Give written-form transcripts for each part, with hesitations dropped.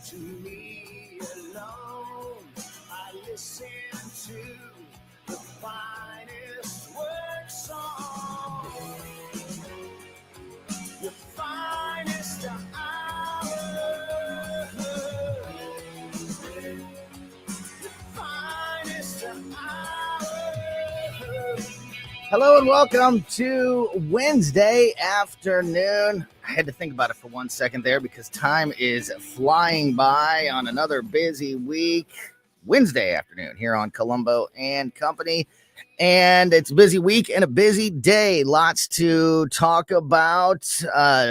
to me alone. I listen to the finest word song, your finest hour, your finest hour. Hello and welcome to Wednesday afternoon. I had to think about it for 1 second there because time is flying by on another busy week. Wednesday afternoon here on Colombo and Company. And it's a busy week and a busy day. Lots to talk about.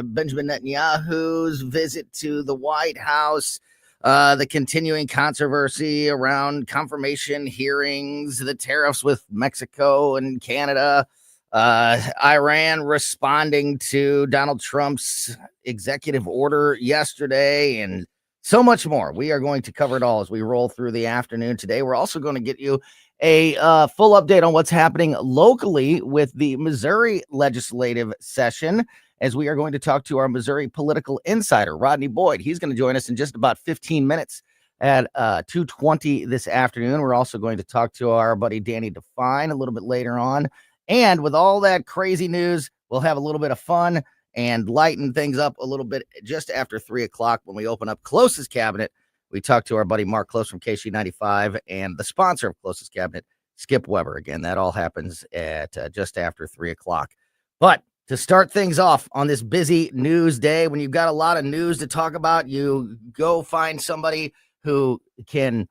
Benjamin Netanyahu's visit to the White House, the continuing controversy around confirmation hearings, the tariffs with Mexico and Canada, Iran responding to Donald Trump's executive order yesterday, and so much more. We are going to cover it all as we roll through the afternoon today. We're also going to get you a full update on what's happening locally with the Missouri legislative session, as we are going to talk to our Missouri political insider, Rodney Boyd. He's going to join us in just about 15 minutes at 2:20 this afternoon. We're also going to talk to our buddy Danny Define a little bit later on. And with all that crazy news, we'll have a little bit of fun and lighten things up a little bit just after 3 o'clock when we open up Closest Cabinet. We talk to our buddy Mark Close from KC95 and the sponsor of Closest Cabinet, Skip Weber. Again, that all happens at just after 3 o'clock. But to start things off on this busy news day, when you've got a lot of news to talk about, you go find somebody who can,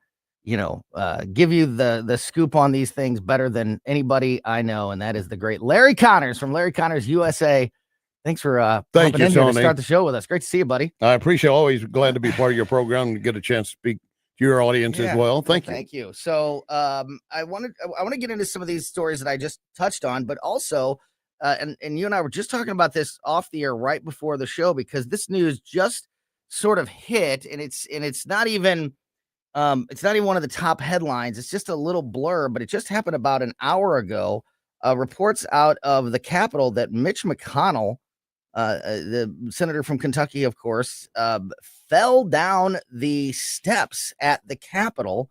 give you the scoop on these things better than anybody I know, and that is the great Larry Connors from Larry Connors USA. Thanks for Thank you, in here Tony. to start the show with us. Great to see you, buddy. I appreciate. Always glad to be part of your program and get a chance to speak to your audience as well. Thank you. Thank you. So I want to get into some of these stories that I just touched on, but also and you and I were just talking about this off the air right before the show, because this news just sort of hit, and it's not even one of the top headlines. It's just a little blur, but it just happened about an hour ago. Reports out of the Capitol that Mitch McConnell, the senator from Kentucky, of course, fell down the steps at the Capitol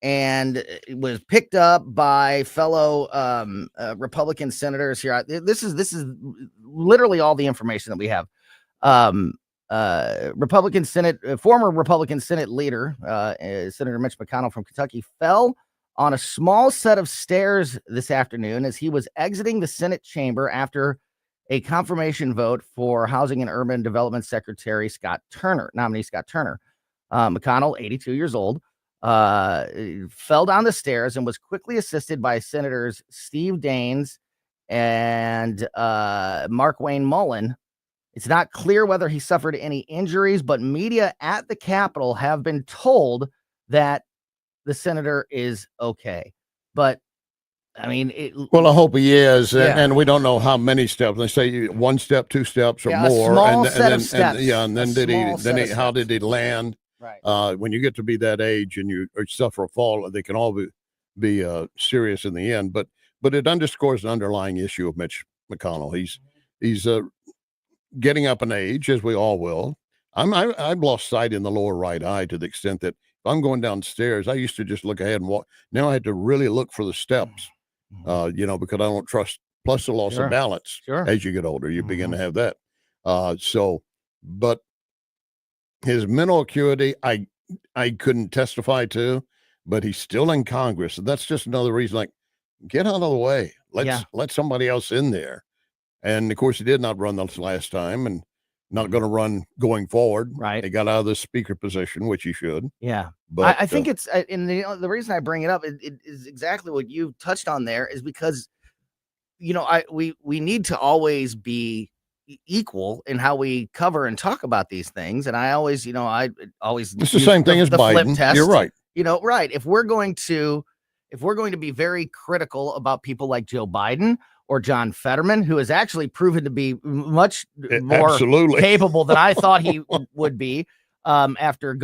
and was picked up by fellow Republican senators here. This is literally all the information that we have. Former Republican Senate leader, Senator Mitch McConnell from Kentucky, fell on a small set of stairs this afternoon as he was exiting the Senate chamber after a confirmation vote for Housing and Urban Development Secretary nominee Scott Turner. McConnell, 82 years old, fell down the stairs and was quickly assisted by Senators Steve Daines and Mark Wayne Mullen. It's not clear whether he suffered any injuries, but media at the Capitol have been told that the senator is okay. But I mean, I hope he is, and we don't know how many steps. They say 1 step, 2 steps, or more. A small set of steps. And then how did he land? Right. When you get to be that age and you suffer a fall, they can all be serious in the end. But it underscores an underlying issue of Mitch McConnell. He's getting up in age, as we all will. I've lost sight in the lower right eye to the extent that if I'm going downstairs, I used to just look ahead and walk. Now I had to really look for the steps. Because I don't trust, plus the loss of balance. As you get older, you begin to have that. But his mental acuity, I couldn't testify to, but he's still in Congress. And that's just another reason, like, get out of the way. Let somebody else in there. And of course, he did not run this last time and not going to run going forward. Right. He got out of the speaker position, which he should. Yeah. But I think it's, and the reason I bring it up it is exactly what you touched on there, is because, we need to always be equal in how we cover and talk about these things. And I always, it's the same thing as Biden. Flip test. You're right. Right. If we're going to be very critical about people like Joe Biden or John Fetterman, who has actually proven to be much more capable than I thought he would be, after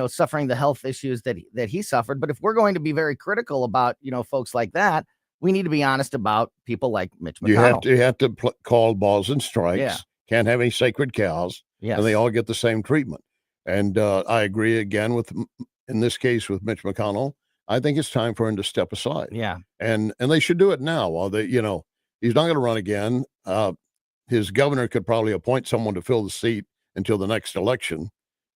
suffering the health issues that he suffered. But if we're going to be very critical about, folks like that, we need to be honest about people like Mitch McConnell. You have to call balls and strikes. Yeah. Can't have any sacred cows. Yes. And they all get the same treatment. And I agree again in this case with Mitch McConnell. I think it's time for him to step aside. Yeah. And they should do it now while he's not going to run again. His governor could probably appoint someone to fill the seat until the next election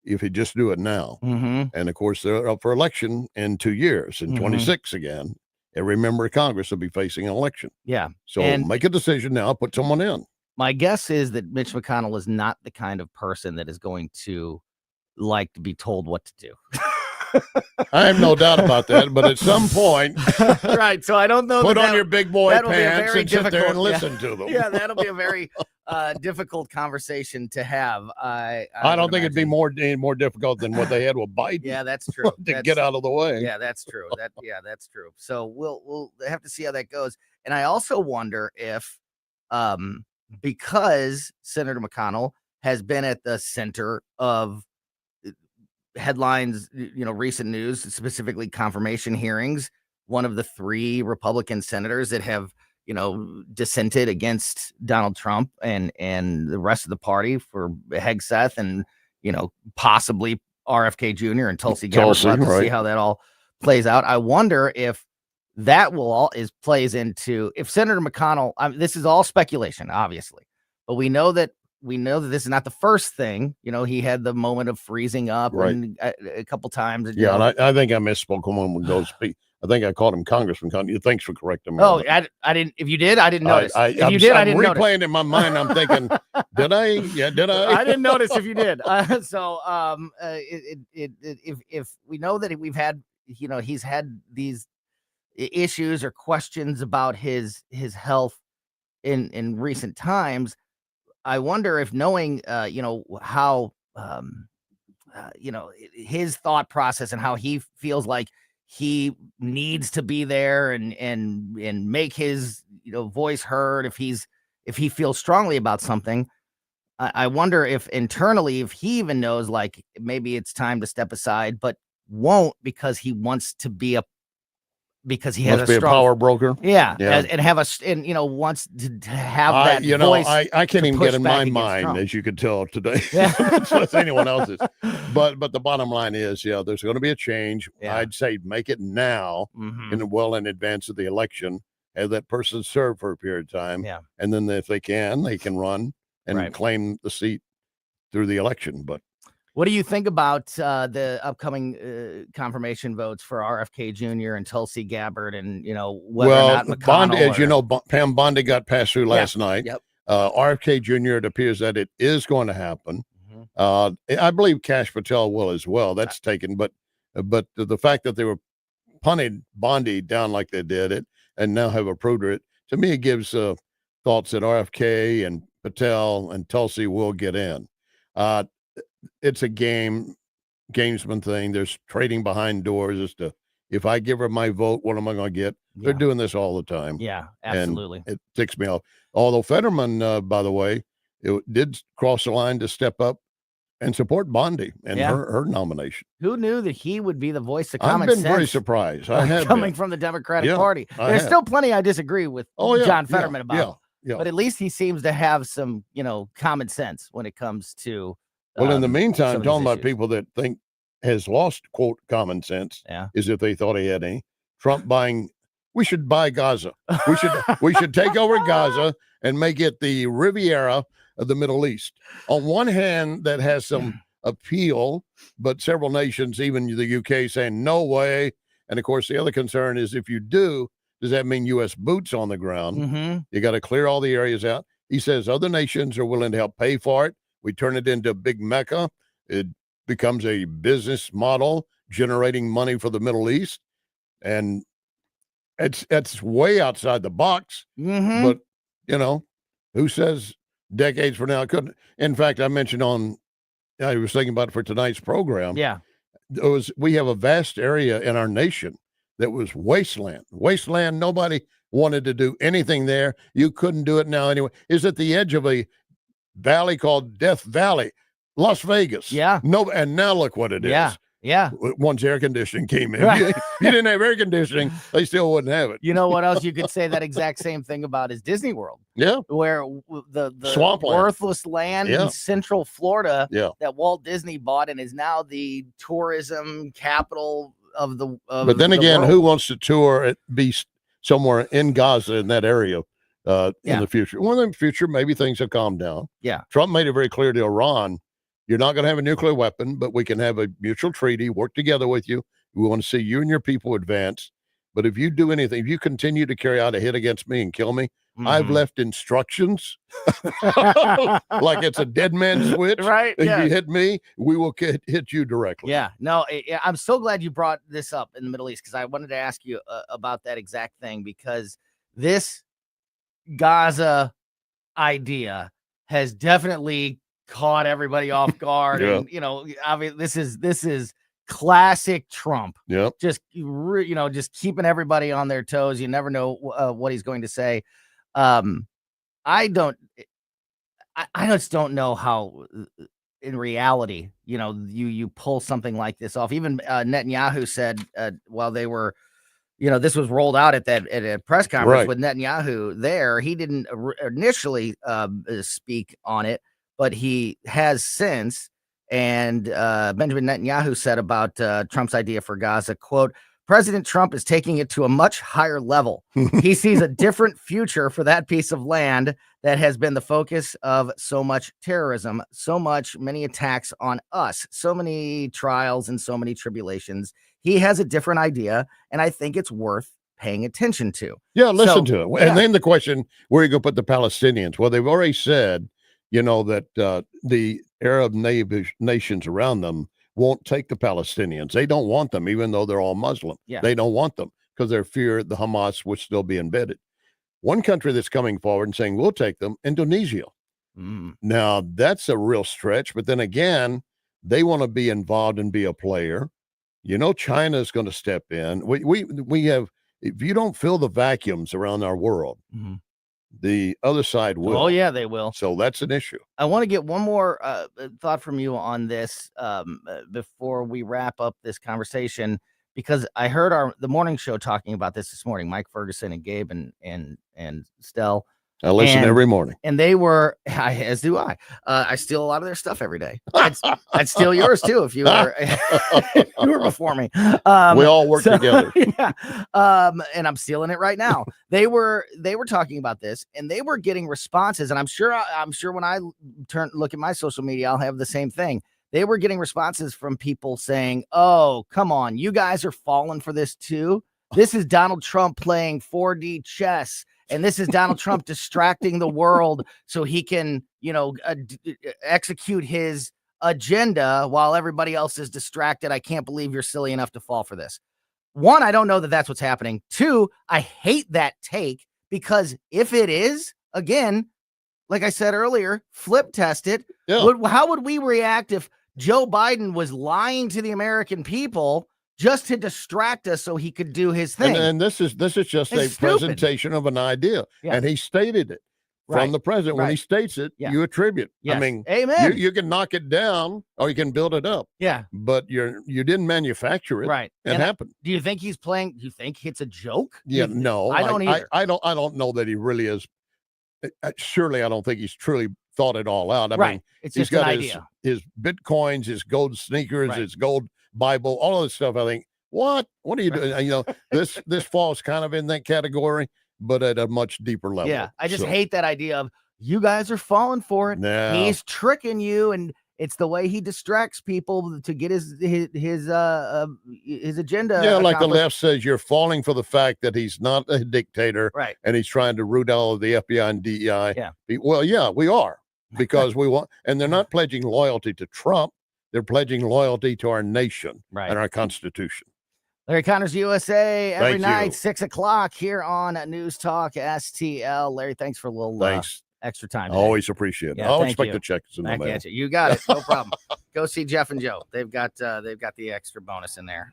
if he just do it now. Mm-hmm. And of course, they're up for election in 2 years, in 26 again. Every member of Congress will be facing an election. Yeah. So make a decision now, put someone in. My guess is that Mitch McConnell is not the kind of person that is going to like to be told what to do. I have no doubt about that, but at some point, right? So I don't know. Put on your big boy pants and sit there and yeah. listen to them. Yeah, that'll be a very difficult conversation to have. I don't think it'd be more difficult than what they had with Biden. Yeah, that's true. Get out of the way. Yeah, that's true. That's true. So we'll have to see how that goes. And I also wonder if, because Senator McConnell has been at the center of headlines, recent news, specifically confirmation hearings, one of the 3 Republican senators that have, dissented against Donald Trump and the rest of the party for Hegseth and, possibly RFK Jr. and Tulsi Gabbard. We'll have to see how that all plays out. I wonder if that plays into if Senator McConnell, this is all speculation, obviously, but we know that this is not the first thing. He had the moment of freezing up and a couple times. And I think I misspoke when we go speak. I think I called him Congressman. Thanks for correcting me. Oh, I didn't. If you did, I didn't notice. If you did, I didn't notice. Replaying in my mind, I'm thinking, did I? Yeah, did I? I didn't notice if you did. If we know that we've had, he's had these issues or questions about his health in recent times, I wonder if knowing, how, his thought process and how he feels like he needs to be there and make his, voice heard. If he feels strongly about something, I wonder if internally, if he even knows, like maybe it's time to step aside, but won't because he wants to be because he has a power broker. Yeah. And have wants to have that voice. I can't even get in my mind, Trump, as you could tell today, as anyone else's. But the bottom line is, there's going to be a change. Yeah. I'd say make it now, in advance of the election, have that person serve for a period of time. Yeah. And then if they can run and claim the seat through the election. But what do you think about the upcoming confirmation votes for RFK Jr. and Tulsi Gabbard and, whether or not McConnell Bondi, as Pam Bondi got passed through last night. Yep. RFK Jr., it appears that it is going to happen. I believe Kash Patel will as well. That's taken. But the fact that they were punted Bondi down like they did it and now have approved it, to me, it gives thoughts that RFK and Patel and Tulsi will get in. It's a gamesman thing. There's trading behind doors as to if I give her my vote, what am I going to get? Yeah. They're doing this all the time. Yeah, absolutely. And it ticks me off. Although Fetterman, by the way, it did cross the line to step up and support Bondi and her nomination. Who knew that he would be the voice of common sense? I've been very surprised. I have coming from the Democratic Party. There's still plenty I disagree with John Fetterman about. Yeah. But at least he seems to have some, common sense when it comes to. Well, in the meantime, talking about people that think has lost, quote, common sense, is if they thought he had any. Trump we should buy Gaza. We should take over Gaza and make it the Riviera of the Middle East. On one hand, that has some appeal, but several nations, even the UK, saying no way. And of course, the other concern is if you do, does that mean U.S. boots on the ground? You got to clear all the areas out. He says other nations are willing to help pay for it. We turn it into a big mecca. It becomes a business model generating money for the Middle East. And it's way outside the box. But, who says decades from now it couldn't? In fact, I mentioned I was thinking about it for tonight's program. Yeah. We have a vast area in our nation that was wasteland. Nobody wanted to do anything there. You couldn't do it now anyway. It's at the edge of a valley called Death Valley, Las Vegas. Yeah. No, and now look what it is. Yeah. Once air conditioning came in. Right. If you didn't have air conditioning, they still wouldn't have it. You know what else you could say that exact same thing about is Disney World. Yeah. Where the Swampland. worthless land Yeah. in Central Florida Yeah. that Walt Disney bought and is now the tourism capital of the But then the again, world. who wants to tour it, be somewhere in Gaza in that area in Yeah. the future? Well, in the future, maybe things have calmed down. Yeah. Trump made it very clear to Iran, you're not going to have a nuclear weapon, but we can have a mutual treaty, work together with you. We want to see you and your people advance. But if you do anything, if you continue to carry out a hit against me and kill me, I've left instructions like it's a dead man switch. Right. If Yeah. you hit me, we will hit you directly. Yeah. No, I'm so glad you brought this up in the Middle East because I wanted to ask you about that exact thing because this Gaza idea has definitely caught everybody off guard. Yeah. And, you know, obviously this is classic Trump. Yep. Just, you know, just keeping everybody on their toes. You never know what he's going to say. I just don't know how in reality, you know, you pull something like this off. Even Netanyahu said while they were, you know, this was rolled out at a press conference with Netanyahu there. He didn't initially speak on it, but he has since. And Benjamin Netanyahu said about Trump's idea for Gaza, quote, President Trump is taking it to a much higher level. He sees a different future for that piece of land that has been the focus of so much terrorism, many attacks on us, so many trials and so many tribulations. He has a different idea, and I think it's worth paying attention to. Yeah, listen to it. And then the question, where are you going to put the Palestinians? Well, they've already said, you know, that the Arab nations around them won't take the Palestinians. They don't want them, even though they're all Muslim. Yeah. They don't want them because they fear the Hamas would still be embedded. One country that's coming forward and saying, we'll take them, Indonesia. Now, that's a real stretch. But then again, they want to be involved and be a player. You know, China is going to step in. We have, if you don't fill the vacuums around our world, the other side will. Oh, yeah, they will. So that's an issue. I want to get one more thought from you on this before we wrap up this conversation, because I heard the morning show talking about this morning, Mike Ferguson and Gabe and Stell. I listen every morning. And they were, as do I. I steal a lot of their stuff every day. I'd steal yours too if you were, if you were before me. We all work together. Yeah. And I'm stealing it right now. They were talking about this, and they were getting responses. And I'm sure when I look at my social media, I'll have the same thing. They were getting responses from people saying, "Oh, come on, you guys are falling for this too. This is Donald Trump playing 4D chess." And this is Donald Trump distracting the world so he can, you know, execute his agenda while everybody else is distracted. I can't believe you're silly enough to fall for this. One, I don't know that that's what's happening. Two, I hate that take because if it is, again, like I said earlier, flip test it. Yeah. How would we react if Joe Biden was lying to the American people just to distract us so he could do his thing? And this is just a presentation of an idea. Yeah. And he stated it from the president. When he states it, you attribute. Yes. I mean, amen. You can knock it down or you can build it up. Yeah. But you didn't manufacture it. Right. It happened. Do you think he's playing? Do you think it's a joke? Yeah, no. I don't either. I don't know that he really is. Surely I don't think he's truly thought it all out. I mean, it's he's just got an idea. His Bitcoins, his gold sneakers, his gold Bible, all of this stuff. I think, what are you doing? You know, this falls kind of in that category, but at a much deeper level. Yeah, I just hate that idea of you guys are falling for it. No. He's tricking you, and it's the way he distracts people to get his agenda. Yeah, like the left says, you're falling for the fact that he's not a dictator, right? And he's trying to root out all of the FBI and DEI. Yeah. Well, yeah, we are, because we want, and they're not pledging loyalty to Trump. They're pledging loyalty to our nation and our Constitution. Larry Connors, USA, every night, 6 o'clock here on News Talk STL. Larry, thanks for a little extra time today. Always appreciate it. Yeah, I'll expect the checks in the mail. You got it. No problem. Go see Jeff and Joe. They've got the extra bonus in there.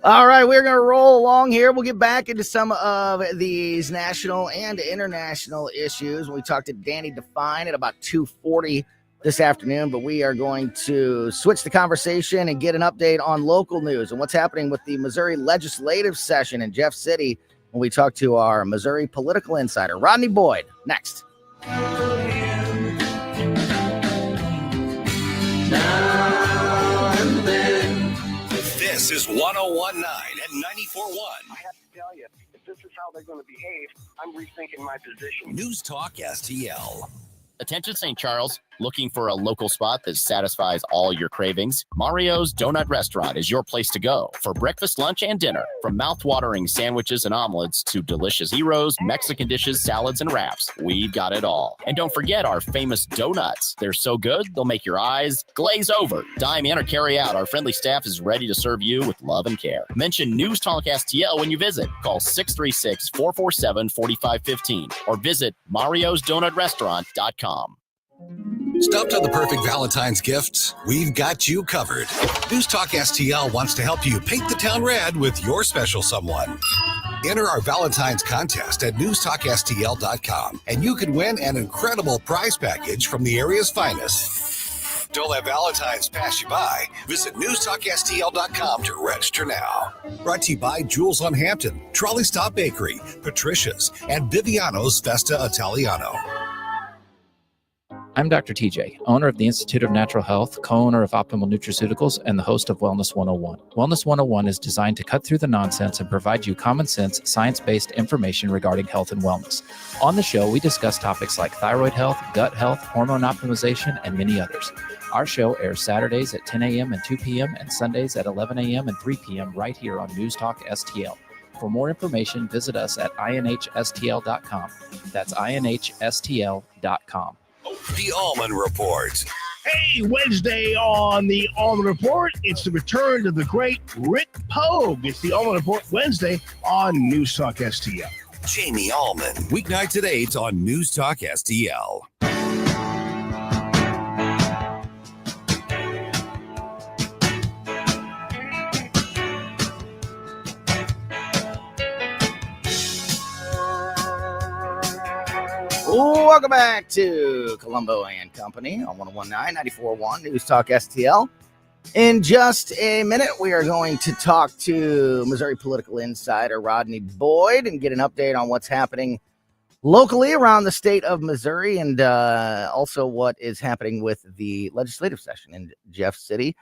All right, we're going to roll along here. We'll get back into some of these national and international issues. We talked to Danny Define at about 2:40 this afternoon, but we are going to switch the conversation and get an update on local news and what's happening with the Missouri legislative session in Jeff City when we talk to our Missouri political insider, Rodney Boyd, next. This is 101.9 and 94.1. I have to tell you, if this is how they're going to behave, I'm rethinking my position. News Talk STL. Attention St. Charles, looking for a local spot that satisfies all your cravings? Mario's Donut Restaurant is your place to go for breakfast, lunch, and dinner. From mouth-watering sandwiches and omelets to delicious gyros, Mexican dishes, salads, and wraps, we've got it all. And don't forget our famous donuts. They're so good, they'll make your eyes glaze over. Dine in or carry out. Our friendly staff is ready to serve you with love and care. Mention News Talk STL when you visit. Call 636-447-4515 or visit mariosdonutrestaurant.com. Stopped on the perfect Valentine's gift? We've got you covered. News Talk STL wants to help you paint the town red with your special someone. Enter our Valentine's contest at newstalkstl.com, and you can win an incredible prize package from the area's finest. Don't let Valentine's pass you by. Visit newstalkstl.com to register now. Brought to you by Jules on Hampton, Trolley Stop Bakery, Patricia's, and Viviano's Festa Italiano. I'm Dr. TJ, owner of the Institute of Natural Health, co-owner of Optimal Nutraceuticals, and the host of Wellness 101. Wellness 101 is designed to cut through the nonsense and provide you common sense, science-based information regarding health and wellness. On the show, we discuss topics like thyroid health, gut health, hormone optimization, and many others. Our show airs Saturdays at 10 a.m. and 2 p.m. and Sundays at 11 a.m. and 3 p.m. right here on News Talk STL. For more information, visit us at inhstl.com. That's inhstl.com. The Allman Report. Hey, Wednesday on the Allman Report, it's the return of the great Rick Pogue. It's the Allman Report Wednesday on News Talk STL. Jamie Allman. Weeknights at 8 on News Talk STL. Welcome back to Colombo and Company on 101.9, 94.1 News Talk STL. In just a minute, we are going to talk to Missouri political insider Rodney Boyd and get an update on what's happening locally around the state of Missouri and also what is happening with the legislative session in Jeff City.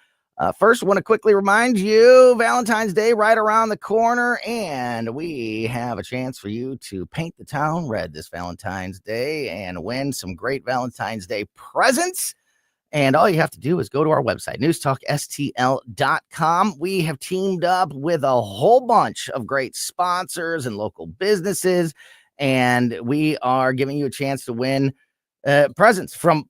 First, I want to quickly remind you, Valentine's Day right around the corner, and we have a chance for you to paint the town red this Valentine's Day and win some great Valentine's Day presents. And all you have to do is go to our website, newstalkstl.com. We have teamed up with a whole bunch of great sponsors and local businesses, and we are giving you a chance to win presents from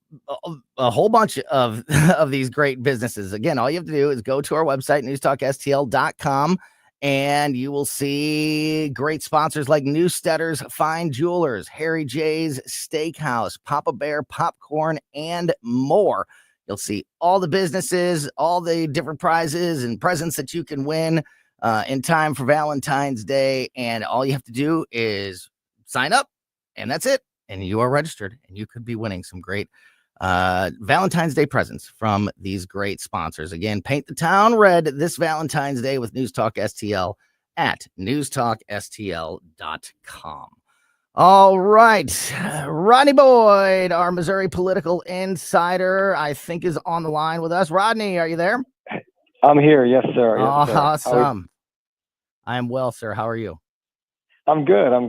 a whole bunch of these great businesses. Again, all you have to do is go to our website, newstalkstl.com, and you will see great sponsors like Newstetter's Fine Jewelers, Harry J's Steakhouse, Papa Bear Popcorn, and more. You'll see all the businesses, all the different prizes and presents that you can win in time for Valentine's Day. And all you have to do is sign up, and that's it. And you are registered, and you could be winning some great Valentine's Day presents from these great sponsors. Again, paint the town red this Valentine's Day with News Talk STL at newstalkstl.com. All right. Rodney Boyd, our Missouri political insider, I think is on the line with us. Rodney, are you there? I'm here. Yes, sir. Yes, sir. Awesome. I am well, sir. How are you? I'm good. I'm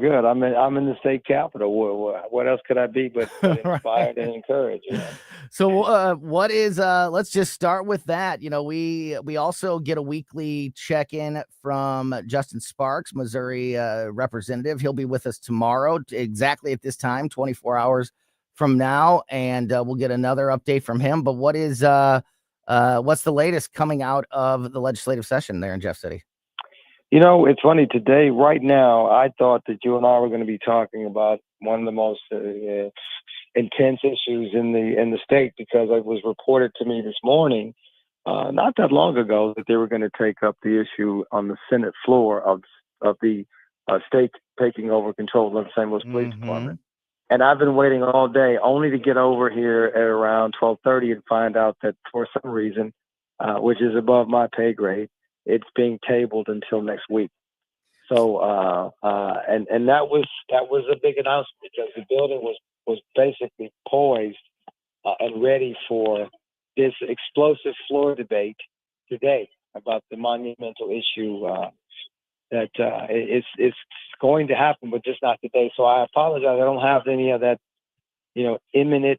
in the state capitol. What else could I be but inspired and encouraged? You know? So what is let's just start with that. You know, we also get a weekly check-in from Justin Sparks, Missouri representative. He'll be with us tomorrow exactly at this time, 24 hours from now, and we'll get another update from him. But what is what's the latest coming out of the legislative session there in Jeff City? You know, it's funny today. Right now, I thought that you and I were going to be talking about one of the most intense issues in the state, because it was reported to me this morning, not that long ago, that they were going to take up the issue on the Senate floor of the state taking over control of the St. Louis Police Department. And I've been waiting all day only to get over here at around 12:30 and find out that for some reason, which is above my pay grade, it's being tabled until next week. So, and that was a big announcement because the building was basically poised and ready for this explosive floor debate today about the monumental issue that it's going to happen, but just not today. So I apologize. I don't have any of that, imminent,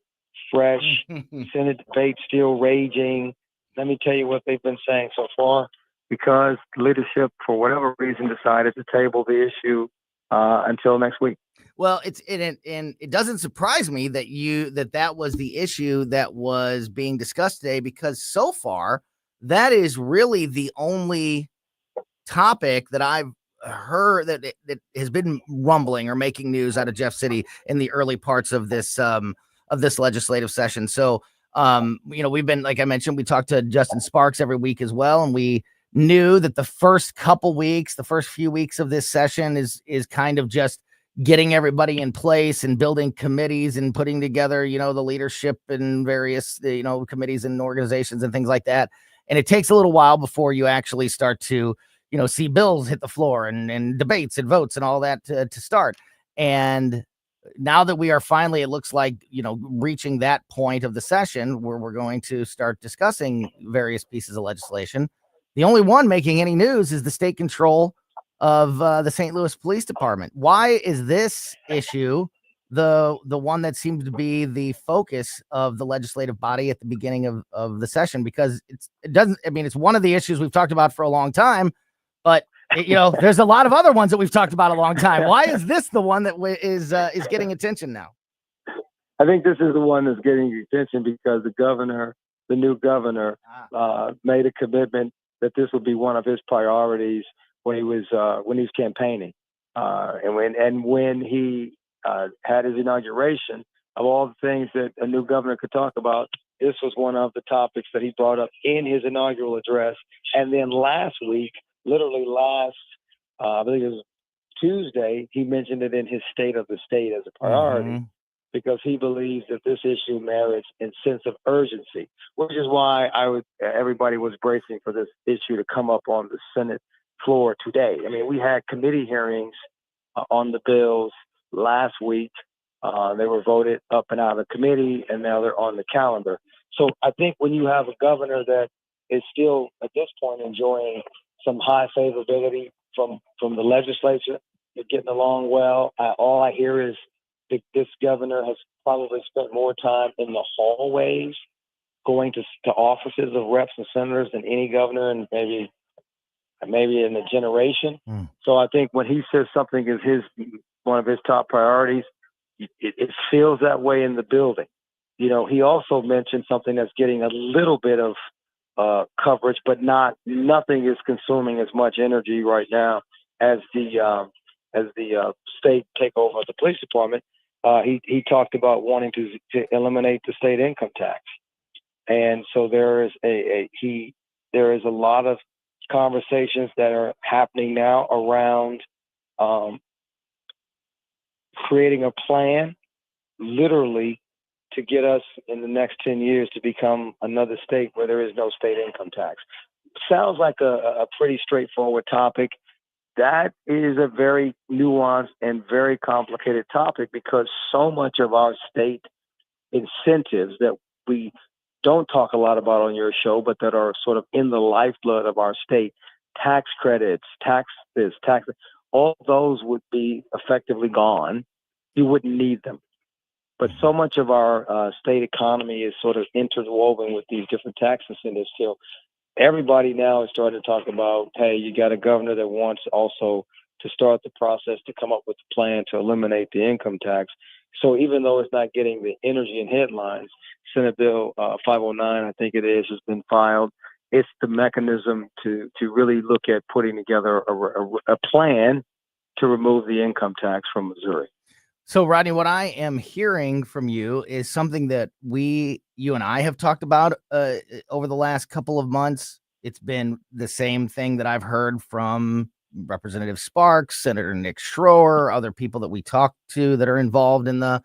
fresh Senate debate still raging. Let me tell you what they've been saying so far, because leadership, for whatever reason, decided to table the issue until next week. Well, and it doesn't surprise me that was the issue that was being discussed today, because so far that is really the only topic that I've heard that has been rumbling or making news out of Jeff City in the early parts of this legislative session. So, we've been, like I mentioned, we talked to Justin Sparks every week as well, and we knew that the first few weeks of this session is kind of just getting everybody in place and building committees and putting together, the leadership and various, committees and organizations and things like that. And it takes a little while before you actually start to, see bills hit the floor and debates and votes and all that to start. And now that we are finally, it looks like, reaching that point of the session where we're going to start discussing various pieces of legislation, the only one making any news is the state control of the St. Louis Police Department. Why is this issue the one that seems to be the focus of the legislative body at the beginning of the session? Because it's one of the issues we've talked about for a long time, but there's a lot of other ones that we've talked about a long time. Why is this the one that is getting attention now? I think this is the one that's getting attention because the new governor, made a commitment that this would be one of his priorities when he was campaigning, and when he had his inauguration. Of all the things that a new governor could talk about, this was one of the topics that he brought up in his inaugural address. And then last week, literally I believe it was Tuesday, he mentioned it in his State of the State as a priority, because he believes that this issue merits a sense of urgency, which is why everybody was bracing for this issue to come up on the Senate floor today. I mean, we had committee hearings on the bills last week. They were voted up and out of committee, and now they're on the calendar. So I think when you have a governor that is still at this point enjoying some high favorability from the legislature, they're getting along well. All I hear is that this governor has probably spent more time in the hallways, going to offices of reps and senators than any governor in maybe in a generation. So I think when he says something is one of his top priorities, it feels that way in the building. He also mentioned something that's getting a little bit of coverage, but nothing is consuming as much energy right now as the state takeover of the police department. He talked about wanting to eliminate the state income tax, and so there is a lot of conversations that are happening now around creating a plan, literally, to get us in the next 10 years to become another state where there is no state income tax. Sounds like a pretty straightforward topic. That is a very nuanced and very complicated topic, because so much of our state incentives that we don't talk a lot about on your show, but that are sort of in the lifeblood of our state, tax credits, tax this, tax that, all those would be effectively gone. You wouldn't need them. But so much of our state economy is sort of interwoven with these different tax incentives. So everybody now is starting to talk about, hey, you got a governor that wants also to start the process to come up with a plan to eliminate the income tax. So even though it's not getting the energy and headlines, Senate Bill 509, I think it is, has been filed. It's the mechanism to really look at putting together a plan to remove the income tax from Missouri. So, Rodney, what I am hearing from you is something that you and I have talked about over the last couple of months. It's been the same thing that I've heard from Representative Sparks, Senator Nick Schroer, other people that we talk to that are involved in the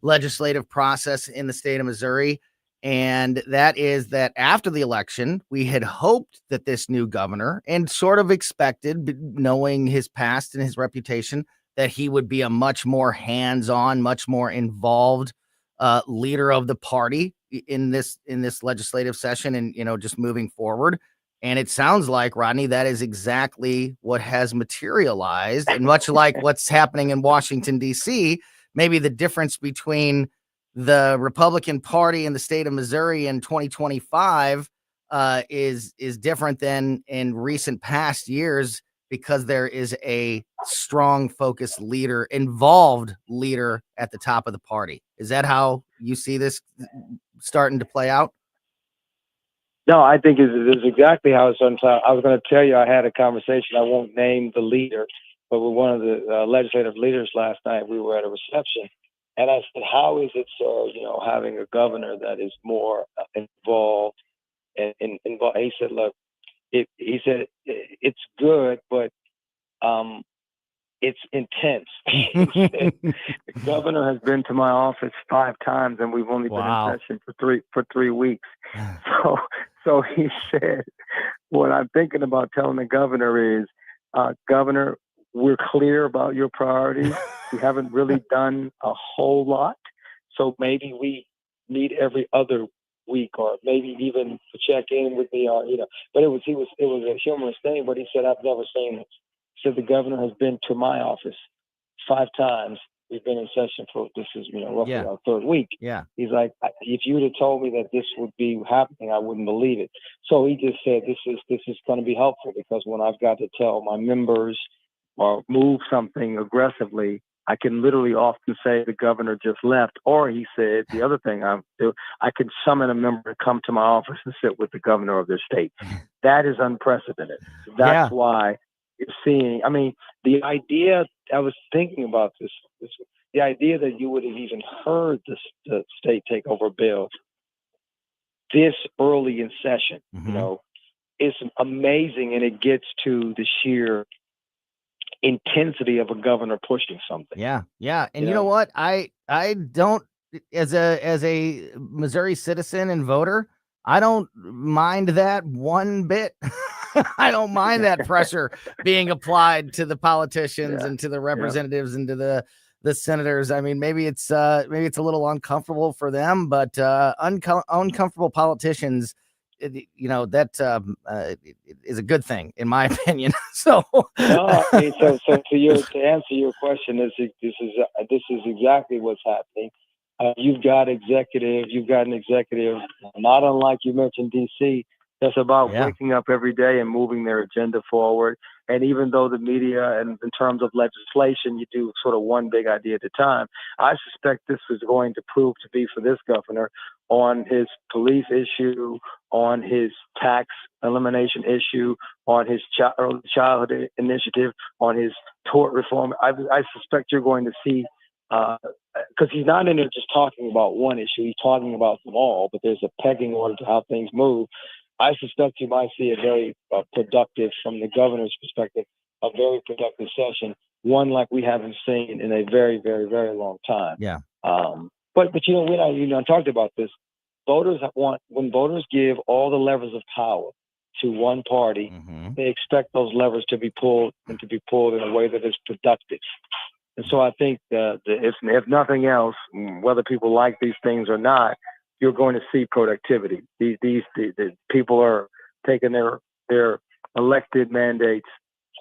legislative process in the state of Missouri. And that is that after the election, we had hoped that this new governor, and sort of expected, knowing his past and his reputation, that he would be a much more hands-on, much more involved leader of the party in this legislative session, and just moving forward. And it sounds like, Rodney, that is exactly what has materialized. And much like what's happening in Washington, D.C., maybe the difference between the Republican Party in the state of Missouri in 2025 is different than in recent past years, because there is a strong, focused leader, involved leader at the top of the party. Is that how you see this starting to play out? No, I think it's exactly how it's on top. I was going to tell you, I had a conversation. I won't name the leader, but with one of the legislative leaders last night. We were at a reception, and I said, "How is it, sir? Having a governor that is more involved and involved?" He said, "Look, he said it's good, but it's intense." He said, "The governor has been to my office 5 times, and we've only been in session for 3 weeks." So he said, "What I'm thinking about telling the governor is, Governor, we're clear about your priorities. We haven't really done a whole lot, so maybe we meet every other week, or maybe even check in with me, or But it was a humorous thing. But he said, "I've never seen this." He said, "The governor has been to my office 5 times. We've been in session for this is roughly our 3rd week." Yeah. He's like, "If you would have told me that this would be happening, I wouldn't believe it." So he just said, "This is going to be helpful, because when I've got to tell my members or move something aggressively, I can literally often say the governor just left." Or he said, the other thing I can summon a member to come to my office and sit with the governor of their state. That is unprecedented. That's why you're seeing. I mean, the idea. I was thinking about this. The idea that you would have even heard the state takeover bill this early in session, is amazing, and it gets to the sheer intensity of a governor pushing something. Yeah. And you know what? I don't, as a Missouri citizen and voter, I don't mind that one bit. I don't mind that pressure being applied to the politicians and to the representatives and to the senators. I mean, maybe it's a little uncomfortable for them, but uncomfortable politicians, that is a good thing, in my opinion. So, no, I mean, so to answer your question, this is exactly what's happening. You've got an executive, not unlike you mentioned DC, that's about waking up every day and moving their agenda forward. And even though the media, and in terms of legislation, you do sort of one big idea at a time, I suspect this is going to prove to be, for this governor, on his police issue, on his tax elimination issue, on his early childhood initiative, on his tort reform. I suspect you're going to see, because he's not in there just talking about one issue, he's talking about them all, but there's a pegging order to how things move. I suspect you might see a very productive, from the governor's perspective, a very productive session, one like we haven't seen in a very, very, very long time. Yeah. But we talked about this. When voters give all the levers of power to one party, they expect those levers to be pulled in a way that is productive. And so I think that if nothing else, whether people like these things or not, you're going to see productivity. The people are taking their elected mandates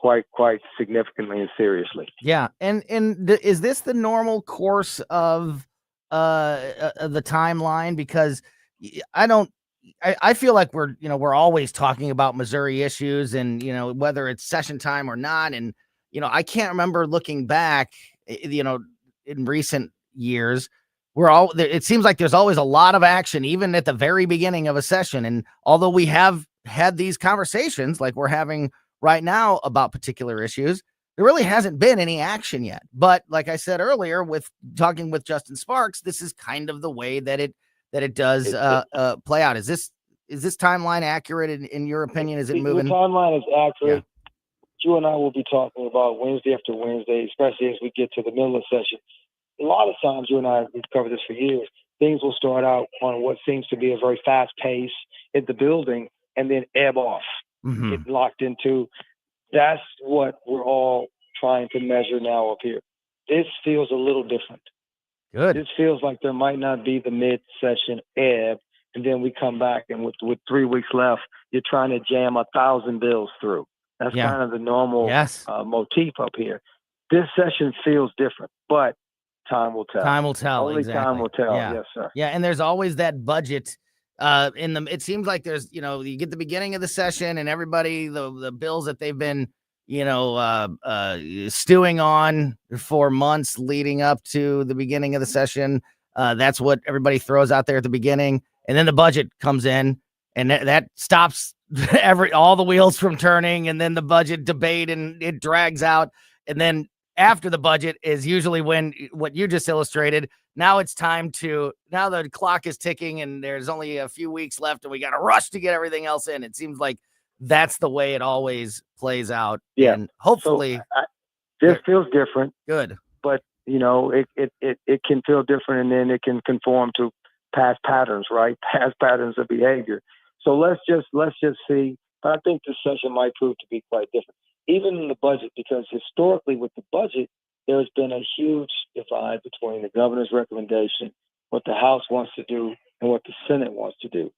quite significantly and seriously. Yeah, and is this the normal course of the timeline? Because I feel like we're always talking about Missouri issues, and whether it's session time or not, and I can't remember looking back, in recent years. It seems like there's always a lot of action, even at the very beginning of a session. And although we have had these conversations like we're having right now about particular issues, there really hasn't been any action yet. But like I said earlier, with talking with Justin Sparks, this is kind of the way that it does play out. Is this timeline accurate in your opinion? Is it moving? The timeline is accurate. Yeah. You and I will be talking about Wednesday after Wednesday, especially as we get to the middle of session. a lot of times, you and I, we've covered this for years, things will start out on what seems to be a very fast pace in the building and then ebb off, get locked into. That's what we're all trying to measure now up here. This feels a little different. Good. This feels like there might not be the mid-session ebb, and then we come back, and with 3 weeks left, you're trying to jam 1,000 bills through. That's kind of the normal motif up here. This session feels different, but time will tell. Time will tell. Only exactly. time will tell. Yeah. Yes, sir. Yeah, and there's always that budget. It seems like there's, you get the beginning of the session and everybody, the bills that they've been, stewing on for months leading up to the beginning of the session. That's what everybody throws out there at the beginning. And then the budget comes in and that stops all the wheels from turning. And then the budget debate and it drags out. And then after the budget is usually when what you just illustrated. Now it's time now the clock is ticking and there's only a few weeks left and we got to rush to get everything else in. It seems like that's the way it always plays out. Yeah. And hopefully this feels different. Good. But it can feel different and then it can conform to past patterns, right? Past patterns of behavior. So let's just see. But I think this session might prove to be quite different. Even in the budget, because historically with the budget, there's been a huge divide between the governor's recommendation, what the House wants to do, and what the Senate wants to do.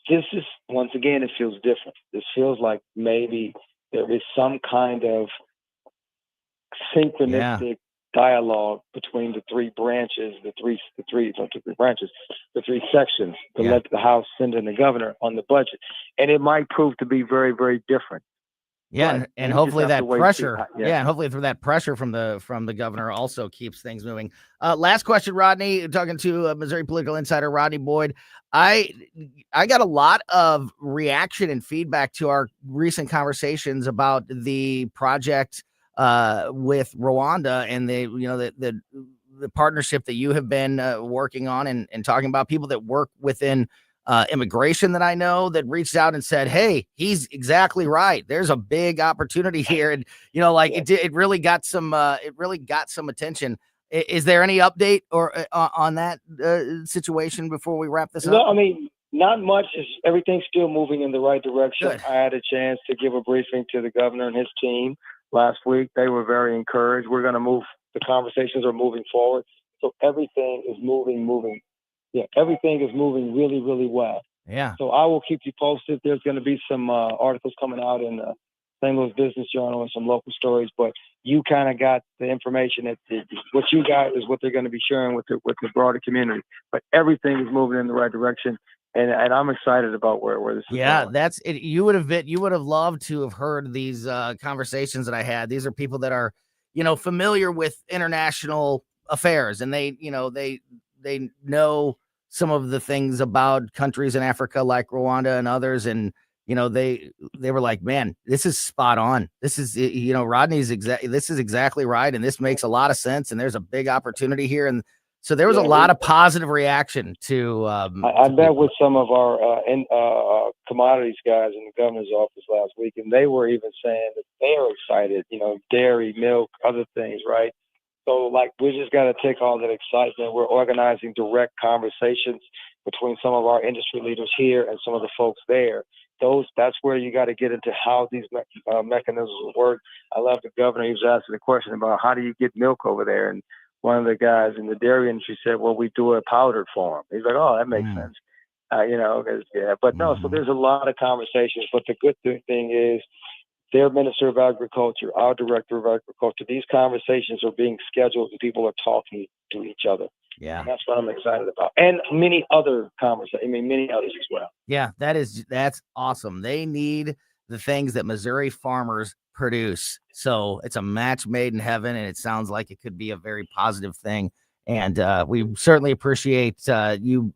This is, once again, it feels different. This feels like maybe there is some kind of synchronistic dialogue between the three branches, the three sections to let the House send in the governor on the budget. And it might prove to be very, very different. Yeah, and hopefully that pressure. And hopefully through that pressure from the governor also keeps things moving. Last question, Rodney. Talking to Missouri political insider Rodney Boyd. I got a lot of reaction and feedback to our recent conversations about the project with Rwanda and the partnership that you have been working on and talking about, people that work within immigration that I know that reached out and said, hey, he's exactly right. There's a big opportunity here. And, it really got some attention. Is there any update or on that situation before we wrap this up? No, I mean, not much. Everything's still moving in the right direction. Good. I had a chance to give a briefing to the governor and his team last week. They were very encouraged. We're going to move. The conversations are moving forward. So everything is moving. Yeah, everything is moving really, really well. Yeah. So I will keep you posted. There's going to be some articles coming out in the St. Louis Business Journal and some local stories. But you kind of got the information that what you got is what they're going to be sharing with the broader community. But everything is moving in the right direction, and I'm excited about where this is going. Yeah, that's it. You would have loved to have heard these conversations that I had. These are people that are, familiar with international affairs, and they know some of the things about countries in Africa like Rwanda and others. And, they were like, man, this is spot on. This is, this is exactly right. And this makes a lot of sense. And there's a big opportunity here. And so there was a lot of positive reaction to, I met with some of our commodities guys in the governor's office last week, and they were even saying that they're excited, dairy, milk, other things, right? So, we just got to take all that excitement. We're organizing direct conversations between some of our industry leaders here and some of the folks there. That's where you got to get into how these mechanisms work. I love the governor. He was asking a question about how do you get milk over there, and one of the guys in the dairy industry said, "Well, we do a powdered form." He's like, "Oh, that makes sense." But no. So there's a lot of conversations. But the good thing is, their Minister of Agriculture, our Director of Agriculture, these conversations are being scheduled and people are talking to each other. Yeah. And that's what I'm excited about. And many other conversations, many others as well. Yeah, that's awesome. They need the things that Missouri farmers produce. So it's a match made in heaven, and it sounds like it could be a very positive thing. And we certainly appreciate you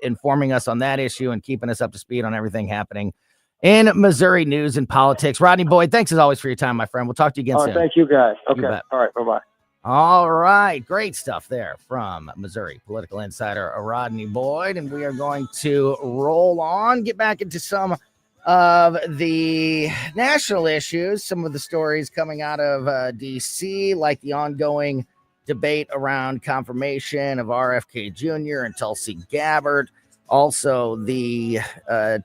informing us on that issue and keeping us up to speed on everything happening in Missouri news and politics. Rodney Boyd, thanks as always for your time, my friend. We'll talk to you again soon. Thank you, guys. Okay. All right. Bye-bye. All right. Great stuff there from Missouri political insider Rodney Boyd. And we are going to roll on, get back into some of the national issues, some of the stories coming out of D.C., like the ongoing debate around confirmation of RFK Jr. and Tulsi Gabbard. Also, the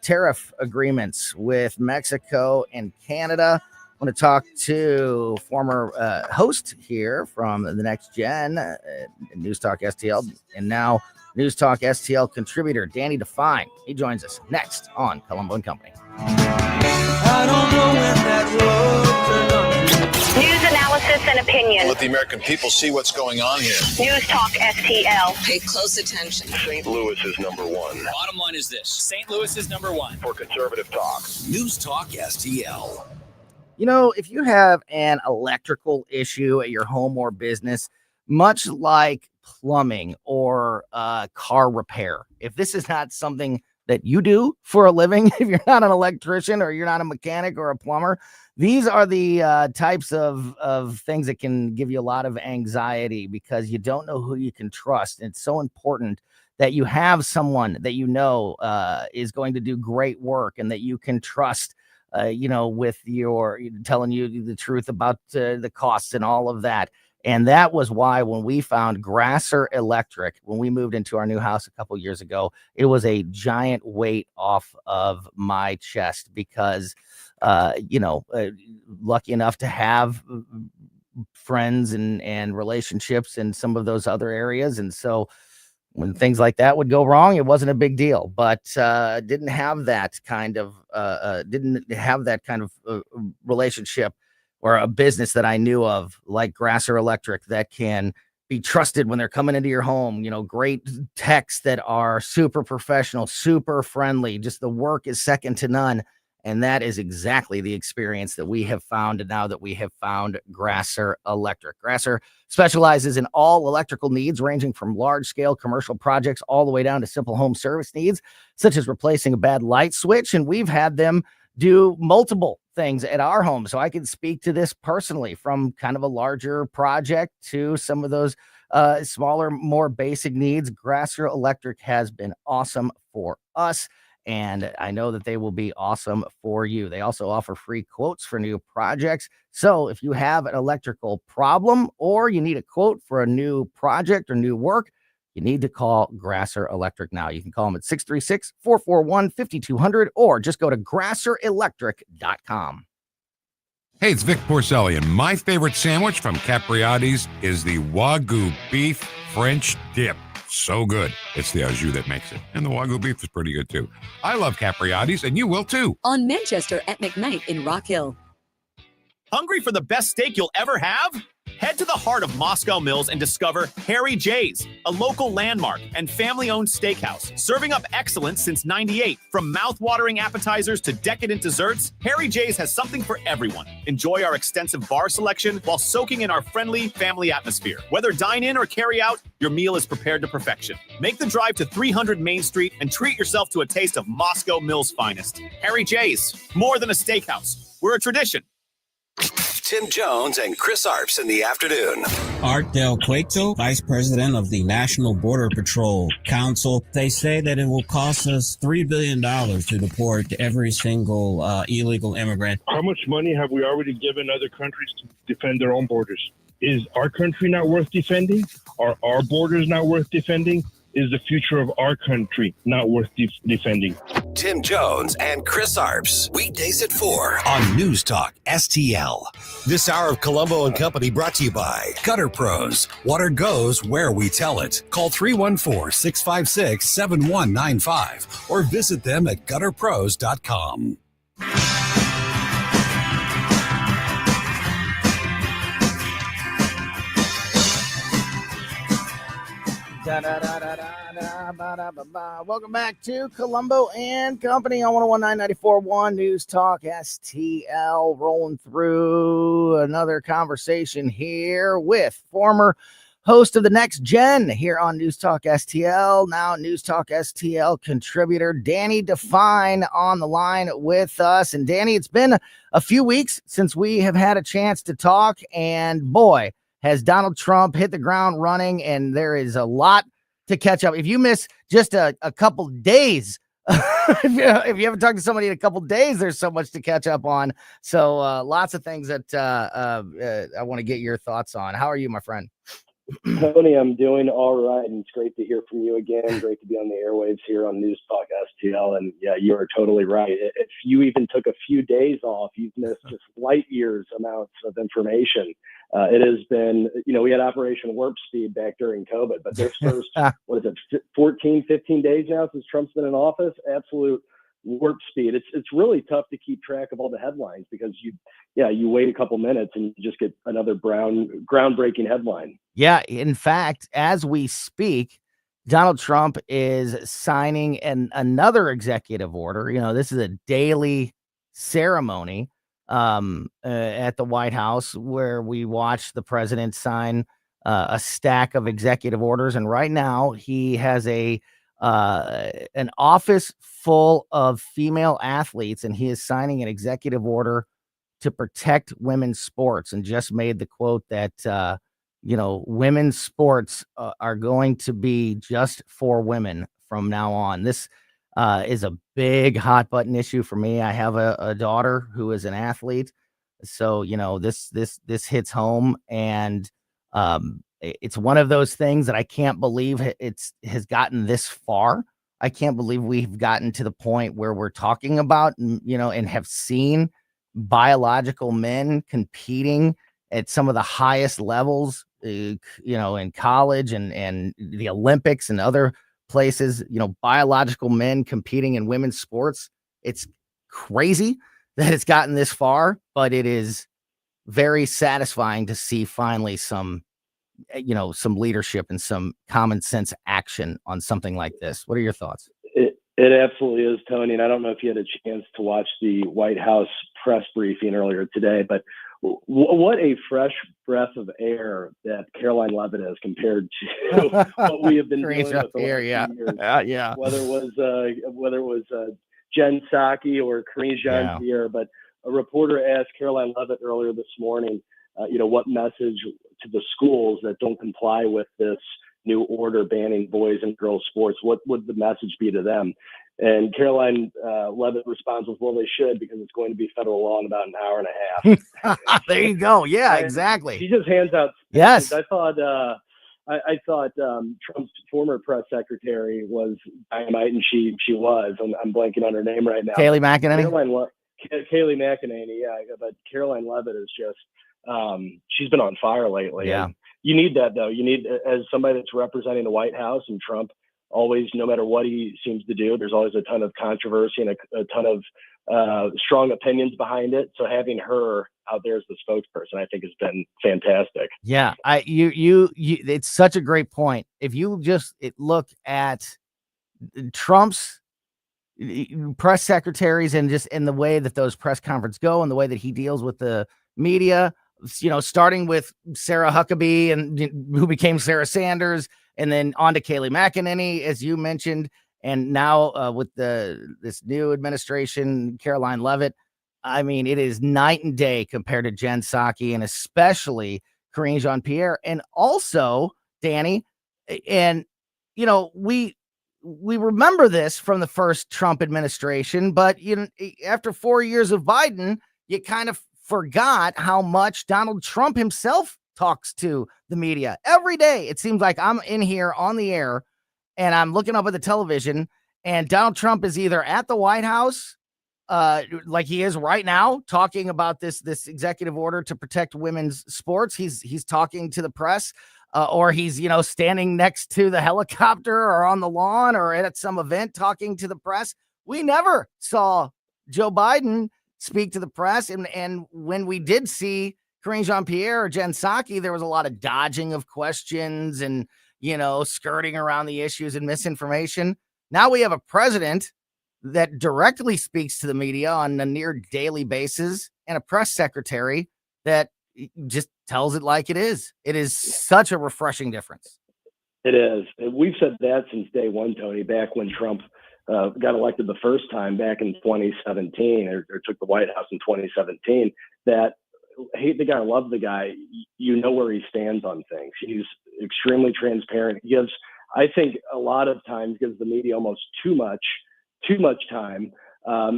tariff agreements with Mexico and Canada. I want to talk to former host here from the Next Gen, News Talk STL, and now News Talk STL contributor Danny Define. He joins us next on Colombo Company. I don't know when that road News analysis and opinion. Let the American people see what's going on here. News Talk STL. Pay close attention. St. Louis is number one. Bottom line is this: St. Louis is number one for conservative talk. News Talk STL. You know, if you have an electrical issue at your home or business, much like plumbing or car repair, if this is not something that you do for a living, if you're not an electrician or you're not a mechanic or a plumber, these are the types of things that can give you a lot of anxiety because you don't know who you can trust. It's so important that you have someone that you know is going to do great work and that you can trust, with your telling you the truth about the costs and all of that. And that was why when we found Grasser Electric, when we moved into our new house a couple years ago, it was a giant weight off of my chest because, lucky enough to have friends and relationships in some of those other areas. And so when things like that would go wrong, it wasn't a big deal, but didn't have that kind of relationship or a business that I knew of like Grasser Electric that can be trusted when they're coming into your home. Great techs that are super professional, super friendly. Just the work is second to none. And that is exactly the experience that we have found now that we have found Grasser Electric. Grasser specializes in all electrical needs, ranging from large-scale commercial projects all the way down to simple home service needs, such as replacing a bad light switch. And we've had them do multiple things at our home. So I can speak to this personally, from kind of a larger project to some of those smaller, more basic needs. Grasser Electric has been awesome for us, and I know that they will be awesome for you. They also offer free quotes for new projects. So if you have an electrical problem or you need a quote for a new project or new work, you need to call Grasser Electric now. You can call them at 636-441-5200 or just go to grasserelectric.com. Hey, it's Vic Porcelli, and my favorite sandwich from Capriati's is the Wagyu beef French dip. So good. It's the au jus that makes it. And the Wagyu beef is pretty good, too. I love Capriati's, and you will, too. On Manchester at McKnight in Rock Hill. Hungry for the best steak you'll ever have? Head to the heart of Moscow Mills and discover Harry J's, a local landmark and family-owned steakhouse, serving up excellence since '98. From mouth-watering appetizers to decadent desserts, Harry J's has something for everyone. Enjoy our extensive bar selection while soaking in our friendly family atmosphere. Whether dine-in or carry-out, your meal is prepared to perfection. Make the drive to 300 Main Street and treat yourself to a taste of Moscow Mills' finest. Harry J's, more than a steakhouse. We're a tradition. Tim Jones and Chris Arps in the afternoon. Art Del Cueto, Vice President of the National Border Patrol Council. They say that it will cost us $3 billion to deport every single illegal immigrant. How much money have we already given other countries to defend their own borders? Is our country not worth defending? Are our borders not worth defending? Is the future of our country not worth defending? Tim Jones and Chris Arps, weekdays at 4 on News Talk STL. This hour of Colombo and Company brought to you by Gutter Pros. Water goes where we tell it. Call 314-656-7195 or visit them at gutterpros.com. Welcome back to Colombo and Company on 101.9 News Talk STL. Rolling through another conversation here with former host of the Next Gen here on News Talk STL, now News Talk STL contributor Danny Define on the line with us. And Danny, it's been a few weeks since we have had a chance to talk, and boy, has Donald Trump hit the ground running, and there is a lot to catch up. If you miss just a couple days, if you haven't talked to somebody in a couple days, there's so much to catch up on. So lots of things that I want to get your thoughts on. How are you, my friend? Tony, I'm doing all right, and it's great to hear from you again. Great to be on the airwaves here on News Talk STL. And yeah, you are totally right. If you even took a few days off, you've missed just light years amounts of information. It has been, we had Operation Warp Speed back during COVID, but this first, 14, 15 days now since Trump's been in office, absolute warp speed. It's really tough to keep track of all the headlines because you wait a couple minutes and you just get another groundbreaking headline. Yeah, in fact, as we speak, Donald Trump is signing another executive order. This is a daily ceremony at the White House where we watch the president sign a stack of executive orders. And right now he has an office full of female athletes, and he is signing an executive order to protect women's sports, and just made the quote that women's sports are going to be just for women from now on. This is a big hot button issue for me. I have a daughter who is an athlete, so this hits home, and it's one of those things that I can't believe has gotten this far. I can't believe we've gotten to the point where we're talking about and have seen biological men competing at some of the highest levels, in college and the Olympics and other places, biological men competing in women's sports. It's crazy that it's gotten this far, but it is very satisfying to see finally some leadership and some common sense action on something like this. What are your thoughts? It absolutely is, Tony. And I don't know if you had a chance to watch the White House press briefing earlier today, but what a fresh breath of air that Caroline Leavitt is compared to what we have been dealing with the last few years. Yeah. Whether it was Jen Psaki or Karine Jean-Pierre, but a reporter asked Caroline Leavitt earlier this morning, what message to the schools that don't comply with this new order banning boys and girls sports, what would the message be to them? And Caroline Leavitt responds with, well, they should, because it's going to be federal law in about an hour and a half. There you go. Yeah, exactly. She just hands out. Yes. I thought Trump's former press secretary was dynamite, and she was. I'm blanking on her name right now. Kayleigh McEnany. Kayleigh McEnany, yeah. But Caroline Leavitt is just she's been on fire lately. Yeah. And you need that, though. You need, as somebody that's representing the White House, and Trump always, no matter what he seems to do, there's always a ton of controversy and a ton of strong opinions behind it. So having her out there as the spokesperson, I think, has been fantastic. Yeah, it's such a great point. If you just look at Trump's press secretaries and just in the way that those press conferences go and the way that he deals with the media, starting with Sarah Huckabee, and who became Sarah Sanders, and then on to Kayleigh McEnany, as you mentioned, and now with this new administration, Caroline Leavitt. I mean, it is night and day compared to Jen Psaki, and especially Karine Jean-Pierre, and also Danny. And we remember this from the first Trump administration, but after 4 years of Biden, you kind of forgot how much Donald Trump himself talks to the media every day. It seems like I'm in here on the air and I'm looking up at the television, and Donald Trump is either at the White House, like he is right now, talking about this executive order to protect women's sports. He's talking to the press, or he's standing next to the helicopter or on the lawn or at some event talking to the press. We never saw Joe Biden speak to the press, and when we did see Karine Jean-Pierre or Jen Psaki, there was a lot of dodging of questions and skirting around the issues and misinformation. Now we have a president that directly speaks to the media on a near daily basis, and a press secretary that just tells it like it is. It is such a refreshing difference. It is. We've said that since day one, Tony, back when Trump got elected the first time back in 2017, or took the White House in 2017, that hate the guy or love the guy, where he stands on things. He's extremely transparent. He gives, I think, a lot of times gives the media almost too much time.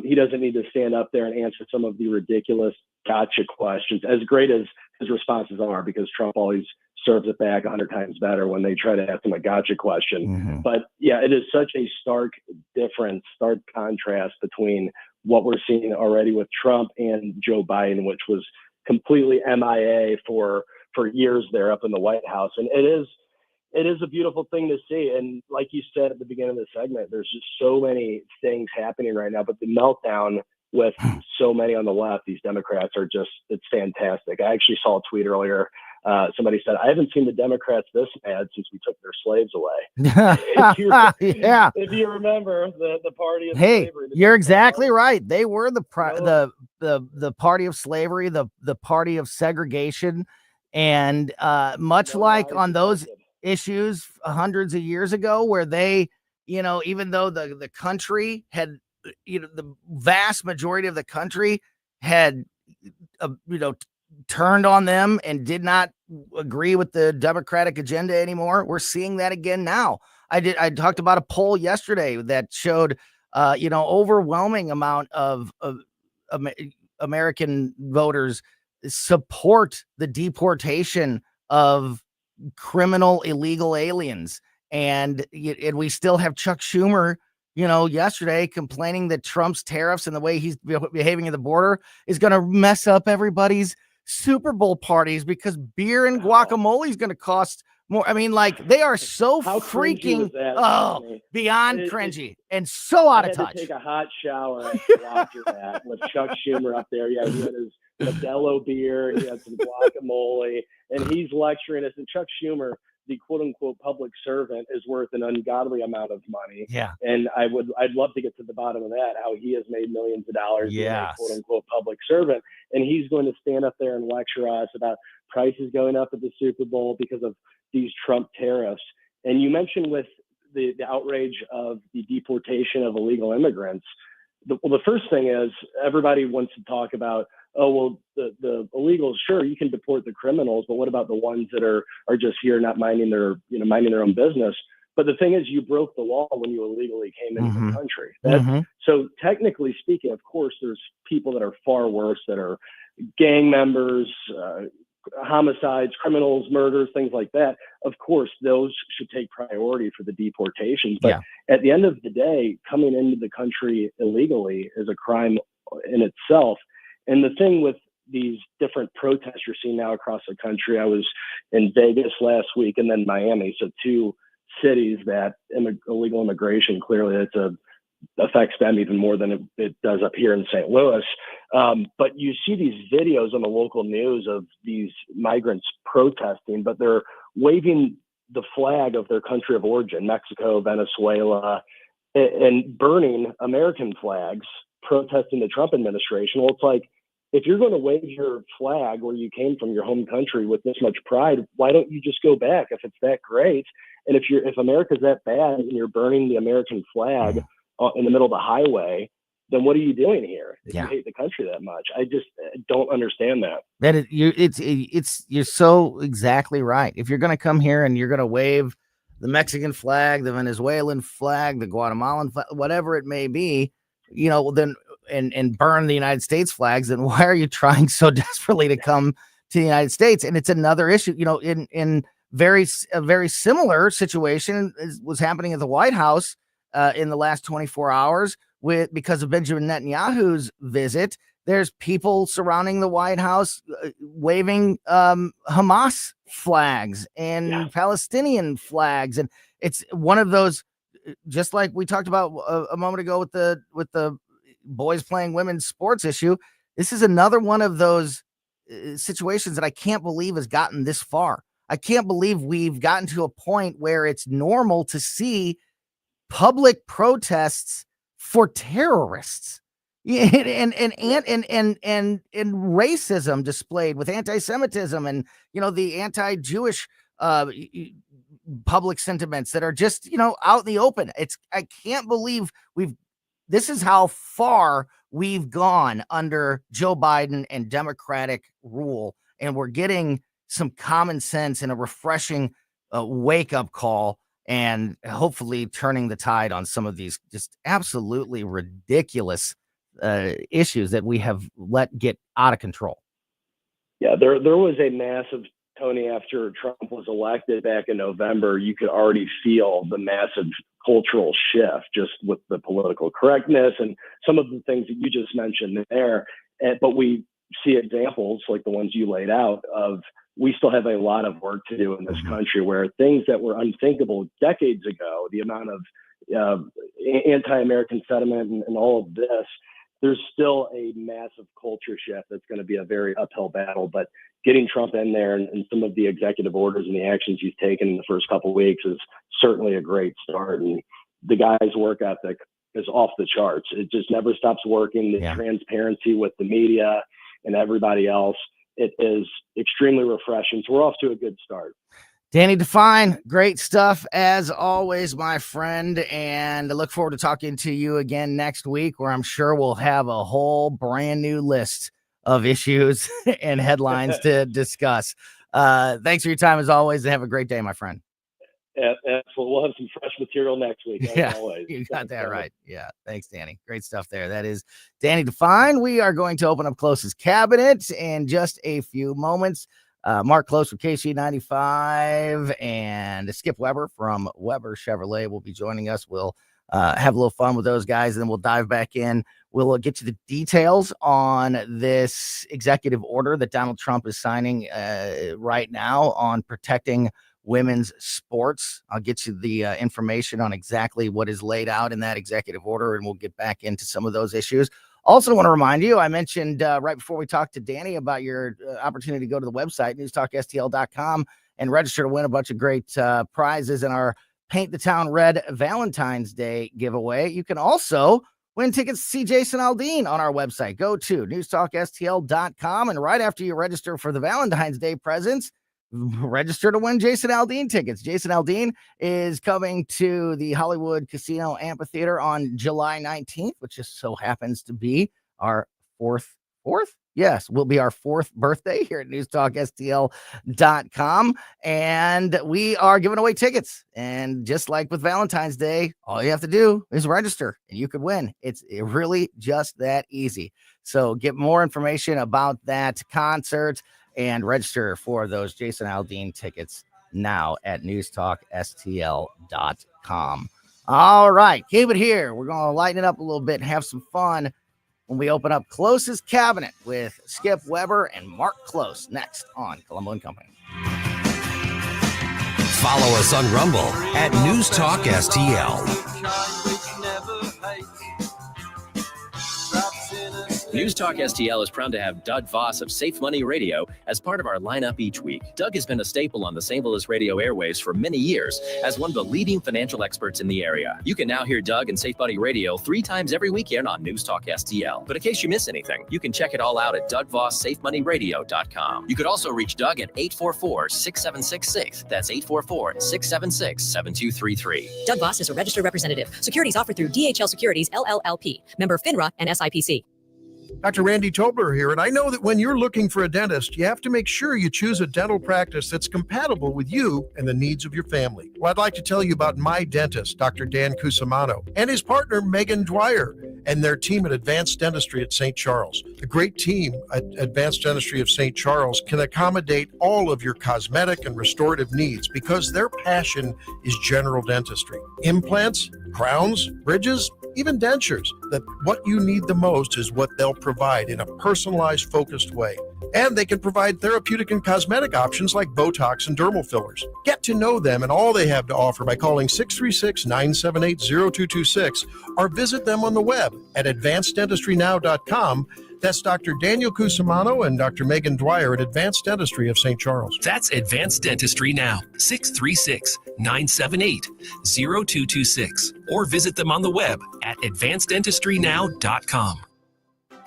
He doesn't need to stand up there and answer some of the ridiculous gotcha questions, as great as his responses are, because Trump always serves it back 100 times better when they try to ask him a gotcha question. Mm-hmm. But yeah, it is such a stark difference, stark contrast between what we're seeing already with Trump and Joe Biden, which was completely MIA for years there up in the White House. And it is a beautiful thing to see. And like you said at the beginning of the segment, there's just so many things happening right now, but the meltdown with so many on the left, these Democrats are just, it's fantastic. I actually saw a tweet earlier. Somebody said, I haven't seen the Democrats this mad since we took their slaves away. If you remember the party of slavery. You're exactly right. They were the party of slavery, the party of segregation. And much like on those issues hundreds of years ago, where they, even though the country had, the vast majority of the country had, turned on them and did not agree with the Democratic agenda anymore. We're seeing that again now. I talked about a poll yesterday that showed, overwhelming amount of American voters support the deportation of criminal illegal aliens. And we still have Chuck Schumer, yesterday complaining that Trump's tariffs and the way he's behaving at the border is going to mess up everybody's Super Bowl parties because beer and guacamole is going to cost more. I mean, like, they are so freaking beyond cringy and so out of touch. I had to take a hot shower after that with Chuck Schumer up there. Yeah, he had his Modelo beer, he had some guacamole, and he's lecturing us. And Chuck Schumer, the quote unquote public servant, is worth an ungodly amount of money. Yeah. And I'd love to get to the bottom of that, how he has made millions of dollars being a quote unquote public servant. And he's going to stand up there and lecture us about prices going up at the Super Bowl because of these Trump tariffs. And you mentioned with the outrage of the deportation of illegal immigrants. The first thing is everybody wants to talk about, the illegals, sure, you can deport the criminals, but what about the ones that are just here not minding their own business? But the thing is, you broke the law when you illegally came into the country. So technically speaking, of course, there's people that are far worse, that are gang members, homicides, criminals, murders, things like that. Of course, those should take priority for the deportations. But at the end of the day, coming into the country illegally is a crime in itself. And the thing with these different protests you're seeing now across the country, I was in Vegas last week and then Miami. So two cities that illegal immigration, clearly affects them even more than it does up here in St. Louis. But you see these videos on the local news of these migrants protesting, but they're waving the flag of their country of origin, Mexico, Venezuela, and burning American flags, protesting the Trump administration. Well, it's like, if you're going to wave your flag where you came from, your home country, with this much pride, why don't you just go back if it's that great? And if America's that bad and you're burning the American flag in the middle of the highway, then what are you doing here if you hate the country that much? I just don't understand that. You're so exactly right. If you're going to come here and you're going to wave the Mexican flag, the Venezuelan flag, the Guatemalan flag, whatever it may be, then and burn the United States flags, then why are you trying so desperately to come to the United States? And it's another issue, in a very similar situation was happening at the White House in the last 24 hours because of Benjamin Netanyahu's visit. There's people surrounding the White House waving Hamas flags and Palestinian flags. And it's one of those, just like we talked about a moment ago with the boys playing women's sports issue. This is another one of those situations that I can't believe has gotten this far. I can't believe we've gotten to a point where it's normal to see public protests for terrorists and racism displayed with anti-Semitism and, the anti-Jewish public sentiments that are just, out in the open. I can't believe this is how far we've gone under Joe Biden and Democratic rule. And we're getting some common sense and a refreshing wake-up call, and hopefully turning the tide on some of these just absolutely ridiculous issues that we have let get out of control. Yeah, there was a massive Tony, after Trump was elected back in November, you could already feel the massive cultural shift just with the political correctness and some of the things that you just mentioned there. But we see examples like the ones you laid out of we still have a lot of work to do in this country where things that were unthinkable decades ago, the amount of anti-American sentiment and all of this, there's still a massive culture shift that's going to be a very uphill battle. But getting Trump in there and some of the executive orders and the actions he's taken in the first couple of weeks is certainly a great start. And the guy's work ethic is off the charts. It just never stops working. The transparency with the media and everybody else, it is extremely refreshing. So we're off to a good start. Danny Define, great stuff as always, my friend. And I look forward to talking to you again next week, where I'm sure we'll have a whole brand new list of issues and headlines to discuss. Thanks for your time as always, and have a great day, my friend. We'll have some fresh material next week. As always. You got that right. Yeah. Thanks, Danny. Great stuff there. That is Danny Define. We are going to open up Close's cabinet in just a few moments. Mark Close from KC95 and Skip Weber from Weber Chevrolet will be joining us. We'll have a little fun with those guys, and then we'll dive back in. We'll get you the details on this executive order that Donald Trump is signing right now on protecting women's sports. I'll get you the information on exactly what is laid out in that executive order, and we'll get back into some of those issues. Also want to remind you, I mentioned right before we talked to Danny about your opportunity to go to the website, newstalkstl.com, and register to win a bunch of great prizes in our Paint the Town Red Valentine's Day giveaway. You can also win tickets to see Jason Aldean on our website. Go to newstalkstl.com, and right after you register for the Valentine's Day presents, register to win Jason Aldean tickets. Jason Aldean is coming to the Hollywood Casino Amphitheater on July 19th, which just so happens to be our fourth? Yes, will be our fourth birthday here at newstalkstl.com. And we are giving away tickets. And just like with Valentine's Day, all you have to do is register and you could win. It's really just that easy. So get more information about that concert and register for those Jason Aldean tickets now at newstalkstl.com. All right, keep it here. We're going to lighten it up a little bit and have some fun when we open up Close's cabinet with Skip Weber and Mark Close next on Colombo Company. Follow us on Rumble at News Talk STL. News Talk STL is proud to have Doug Voss of Safe Money Radio as part of our lineup each week. Doug has been a staple on the St. Louis radio airwaves for many years as one of the leading financial experts in the area. You can now hear Doug and Safe Money Radio 3 times every weekend on News Talk STL. But in case you miss anything, you can check it all out at DougVossSafeMoneyRadio.com. You could also reach Doug at 844-6766. That's 844-676-7233. Doug Voss is a registered representative. Securities offered through DHL Securities, LLLP. Member FINRA and SIPC. Dr. Randy Tobler here, and I know that when you're looking for a dentist, you have to make sure you choose a dental practice that's compatible with you and the needs of your family. Well, I'd like to tell you about my dentist, Dr. Dan Cusimano, and his partner, Megan Dwyer, and their team at Advanced Dentistry at St. Charles. The great team at Advanced Dentistry of St. Charles can accommodate all of your cosmetic and restorative needs because their passion is general dentistry. Implants, crowns, bridges, even dentures, that what you need the most is what they'll provide in a personalized, focused way. And they can provide therapeutic and cosmetic options like Botox and dermal fillers. Get to know them and all they have to offer by calling 636-978-0226 or visit them on the web at advanceddentistrynow.com. That's Dr. Daniel Cusimano and Dr. Megan Dwyer at Advanced Dentistry of St. Charles. That's Advanced Dentistry Now, 636-978-0226. Or visit them on the web at advanceddentistrynow.com.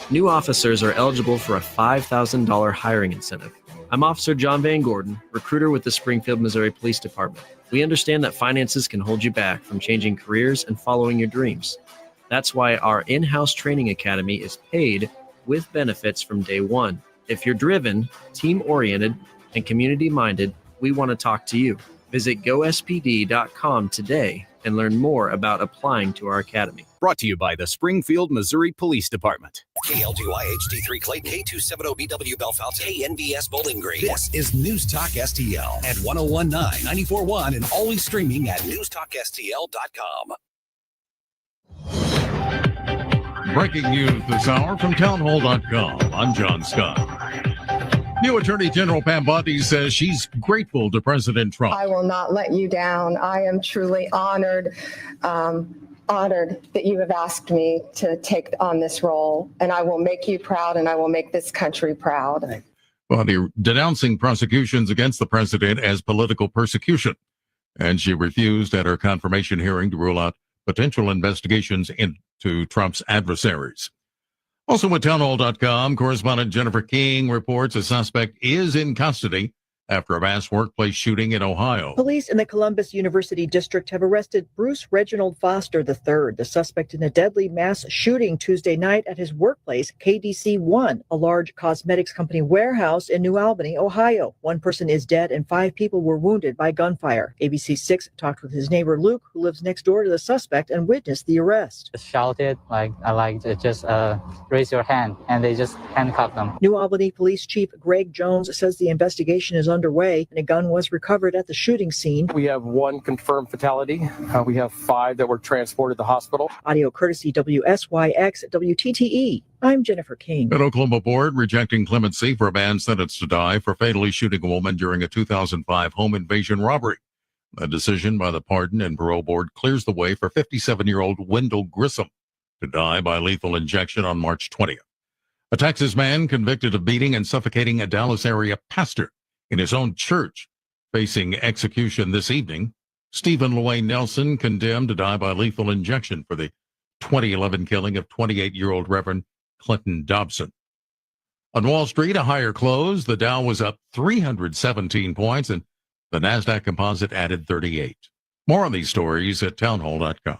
New officers are eligible for a $5,000 hiring incentive. I'm Officer John Van Gordon, recruiter with the Springfield, Missouri Police Department. We understand that finances can hold you back from changing careers and following your dreams. That's why our in-house training academy is paid with benefits from day one. If you're driven, team-oriented, and community-minded, we want to talk to you. Visit gospd.com today and learn more about applying to our academy. Brought to you by the Springfield, Missouri Police Department. KLGY HD3 Clayton, K270BW Belfast, KNVS Bowling Green. This is News Talk STL at 1019, 94.1, and always streaming at newstalkstl.com. Breaking news this hour from townhall.com. I'm John Scott. New Attorney General Pam Bondi says she's grateful to President Trump. I will not let you down. I am truly honored that you have asked me to take on this role, and I will make you proud, and I will make this country proud. Bondi denouncing prosecutions against the president as political persecution, and she refused at her confirmation hearing to rule out potential investigations into Trump's adversaries. Also at townhall.com, correspondent Jennifer King reports a suspect is in custody after a mass workplace shooting in Ohio. Police in the Columbus University District have arrested Bruce Reginald Foster III, the suspect in a deadly mass shooting Tuesday night at his workplace, KDC 1, a large cosmetics company warehouse in New Albany, Ohio. One person is dead and 5 people were wounded by gunfire. ABC 6 talked with his neighbor Luke, who lives next door to the suspect, and witnessed the arrest. Shouted, just raise your hand, and they just handcuffed them. New Albany Police Chief Greg Jones says the investigation is underway and a gun was recovered at the shooting scene. We have 1 confirmed fatality. We have 5 that were transported to the hospital. Audio courtesy WSYX WTTE. I'm Jennifer King. An Oklahoma board rejecting clemency for a man sentenced to die for fatally shooting a woman during a 2005 home invasion robbery. A decision by the Pardon and Parole Board clears the way for 57-year-old Wendell Grissom to die by lethal injection on March 20th. A Texas man convicted of beating and suffocating a Dallas area pastor in his own church, facing execution this evening. Stephen Llewellyn Nelson condemned to die by lethal injection for the 2011 killing of 28-year-old Reverend Clinton Dobson. On Wall Street, a higher close. The Dow was up 317 points, and the NASDAQ Composite added 38. More on these stories at townhall.com.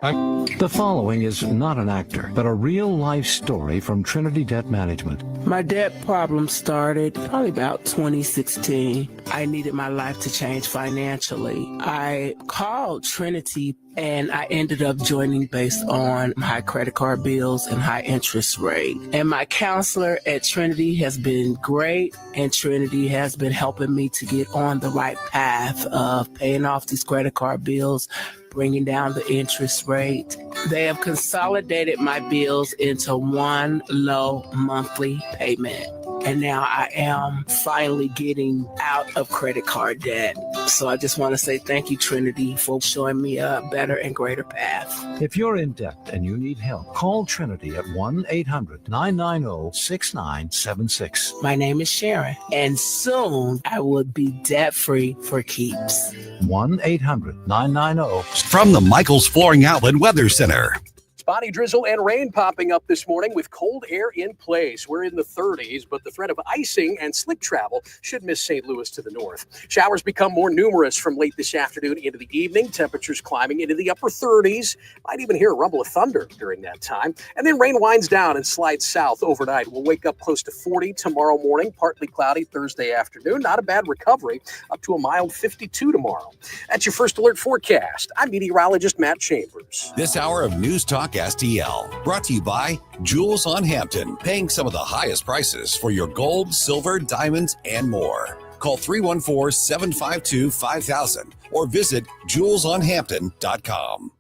The following is not an actor, but a real-life story from Trinity Debt Management. My debt problem started probably about 2016. I needed my life to change financially. I called Trinity and I ended up joining based on high credit card bills and high interest rate. And my counselor at Trinity has been great, and Trinity has been helping me to get on the right path of paying off these credit card bills, bringing down the interest rate. They have consolidated my bills into one low monthly payment. And now I am finally getting out of credit card debt. So I just want to say thank you, Trinity, for showing me a better and greater path. If you're in debt and you need help, call Trinity at 1-800-990-6976. My name is Sharon, and soon I will be debt-free for keeps. 1-800-990. From the Michaels Flooring Outlet Weather Center. Spotty drizzle and rain popping up this morning with cold air in place. We're in the 30s, but the threat of icing and slick travel should miss St. Louis to the north. Showers become more numerous from late this afternoon into the evening. Temperatures climbing into the upper 30s. Might even hear a rumble of thunder during that time. And then rain winds down and slides south overnight. We'll wake up close to 40 tomorrow morning. Partly cloudy Thursday afternoon. Not a bad recovery. Up to a mild 52 tomorrow. That's your first alert forecast. I'm meteorologist Matt Chambers. This hour of News Talk STL, brought to you by Jewels on Hampton, paying some of the highest prices for your gold, silver, diamonds, and more. Call 314-752-5000 or visit jewelsonhampton.com.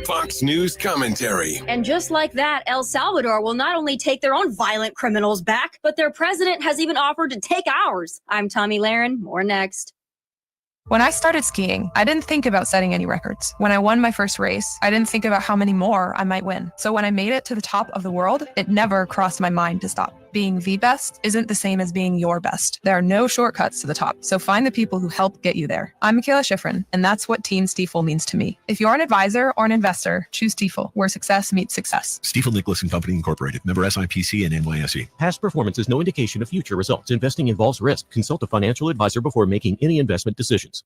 Fox News commentary. And just like that, El Salvador will not only take their own violent criminals back, but their president has even offered to take ours. I'm Tommy Lahren. More next. When I started skiing, I didn't think about setting any records. When I won my first race, I didn't think about how many more I might win. So when I made it to the top of the world, it never crossed my mind to stop. Being the best isn't the same as being your best. There are no shortcuts to the top, so find the people who help get you there. I'm Michaela Schifrin, and that's what Team Stiefel means to me. If you're an advisor or an investor, choose Stiefel, where success meets success. Stiefel Nicholas and Company Incorporated, member SIPC and NYSE. Past performance is no indication of future results. Investing involves risk. Consult a financial advisor before making any investment decisions.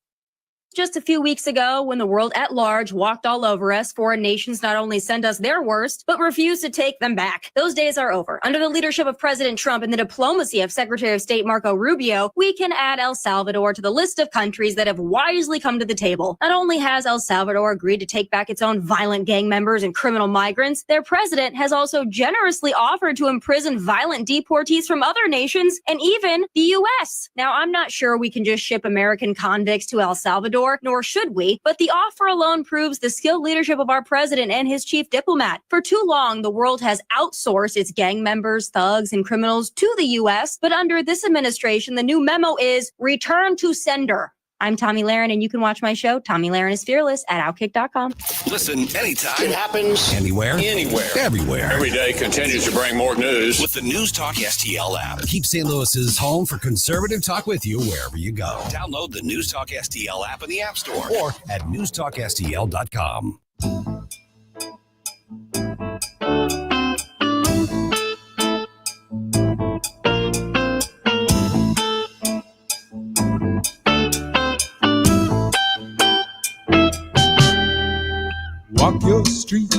Just a few weeks ago, when the world at large walked all over us, foreign nations not only send us their worst, but refuse to take them back. Those days are over. Under the leadership of President Trump and the diplomacy of Secretary of State Marco Rubio, we can add El Salvador to the list of countries that have wisely come to the table. Not only has El Salvador agreed to take back its own violent gang members and criminal migrants, their president has also generously offered to imprison violent deportees from other nations and even the U.S. Now, I'm not sure we can just ship American convicts to El Salvador, nor should we, but the offer alone proves the skilled leadership of our president and his chief diplomat. For too long, the world has outsourced its gang members, thugs, and criminals to the U.S., but under this administration, the new memo is return to sender. I'm Tommy Lahren, and you can watch my show, Tommy Lahren is Fearless, at Outkick.com. Listen anytime. It happens Anywhere. Everywhere. Every day continues to bring more news. With the News Talk STL app. Keep St. Louis's home for conservative talk with you wherever you go. Download the News Talk STL app in the App Store or at newstalkstl.com. Walk your street,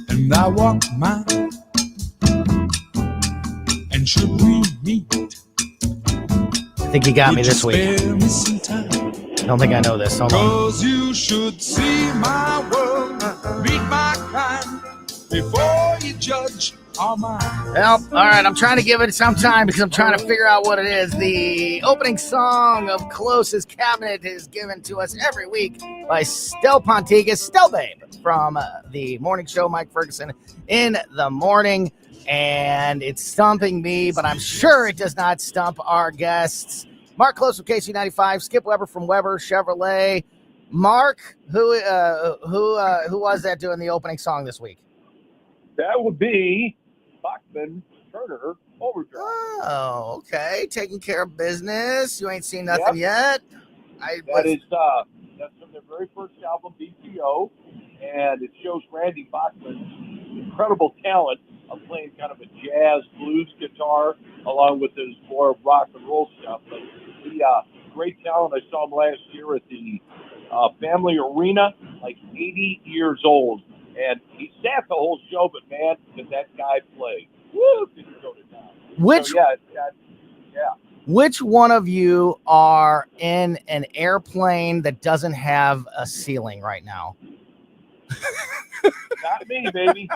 and I walk mine. And should we meet? I think you got me this week. Spare me some time. I don't think I know this. Hold on. 'Cause you should see my world, meet my kind, before you judge all mine. Well, all right, I'm trying to give it some time because I'm trying to figure out what it is. The opening song of Close's Cabinet is given to us every week by Stel Ponticus, Stel Babe, from the morning show, Mike Ferguson in the morning. And it's stumping me, but I'm sure it does not stump our guests. Mark Close from KC95, Skip Weber from Weber Chevrolet. Mark, who was that doing the opening song this week? That would be Bachman Turner Overdrive. Oh, okay. Taking care of business. You ain't seen nothing yet. That's from their very first album, BPO, and it shows Randy Bachman's incredible talent of playing kind of a jazz blues guitar along with his more rock and roll stuff. But he, great talent. I saw him last year at the Family Arena, like 80 years old. And he sat the whole show, but man, did that guy play. Woo! Did he go to town? Which one of you are in an airplane that doesn't have a ceiling right now? Not me, baby.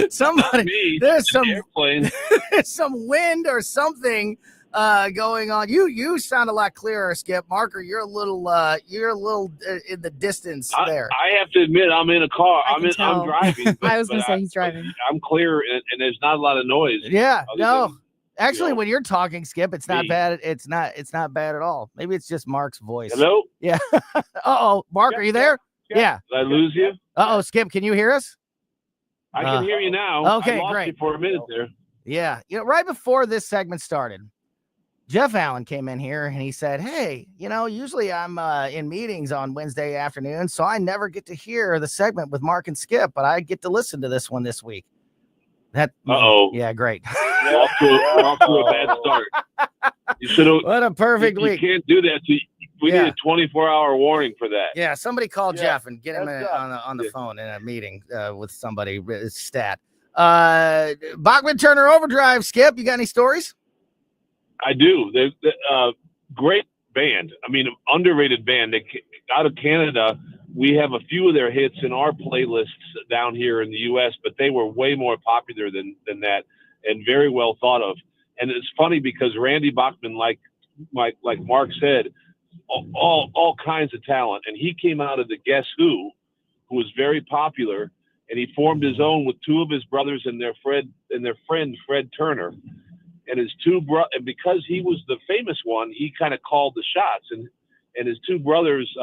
Somebody, Not me. there's some airplane. there's some wind or something going on. You sound a lot clearer, Skip. Marker, you're a little in the distance there. I have to admit, I'm in a car. I'm driving. I was going to say he's driving. I'm clear, and there's not a lot of noise. Yeah, no. Actually, when you're talking, Skip, it's not bad. It's not bad at all. Maybe it's just Mark's voice. Hello? Yeah. Mark, are you there? Yeah. Did I lose you? Skip, can you hear us? I can hear you now. Okay, I lost great. you for a minute there. Yeah. Right before this segment started, Jeff Allen came in here and he said, hey, usually I'm in meetings on Wednesday afternoon, so I never get to hear the segment with Mark and Skip, but I get to listen to this one this week. Yeah, great. Off to a bad start. You should have. What a perfect week. You can't do that. We need a 24-hour warning for that. Yeah, somebody call Jeff and get him on the phone in a meeting with somebody. Stat. Bachman Turner Overdrive. Skip, you got any stories? I do. They're great band. I mean, underrated band. They out of Canada. We have a few of their hits in our playlists down here in the U.S., but they were way more popular than that and very well thought of. And it's funny because Randy Bachman, like Mark said, all kinds of talent. And he came out of the Guess Who was very popular, and he formed his own with two of his brothers and their friend Fred Turner. And his and because he was the famous one, he kind of called the shots. And his two brothers,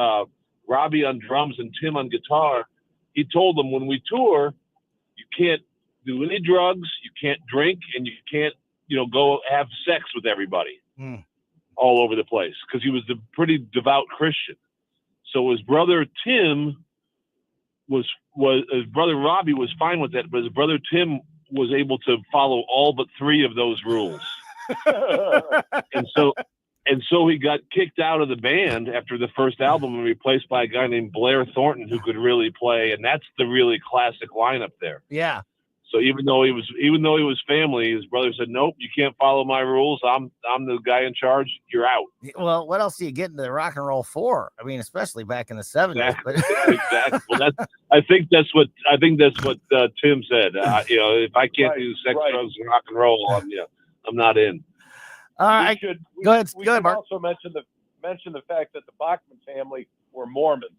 Robbie on drums and Tim on guitar, he told them, when we tour, you can't do any drugs, you can't drink, and you can't, go have sex with everybody all over the place, because he was a pretty devout Christian. So his brother Tim his brother Robbie was fine with that, but his brother Tim was able to follow all but three of those rules. And so And so he got kicked out of the band after the first album and replaced by a guy named Blair Thornton who could really play. And that's the really classic lineup there. Yeah. So even though he was family, his brother said, "Nope, you can't follow my rules. I'm the guy in charge. You're out." Well, what else do you get into the rock and roll for? I mean, especially back in the 70s. Exactly. Well, I think that's what Tim said. If I can't do sex, drugs, and rock and roll, I'm not in. All right. Go ahead, Mark. Also mention the fact that the Bachman family were Mormons,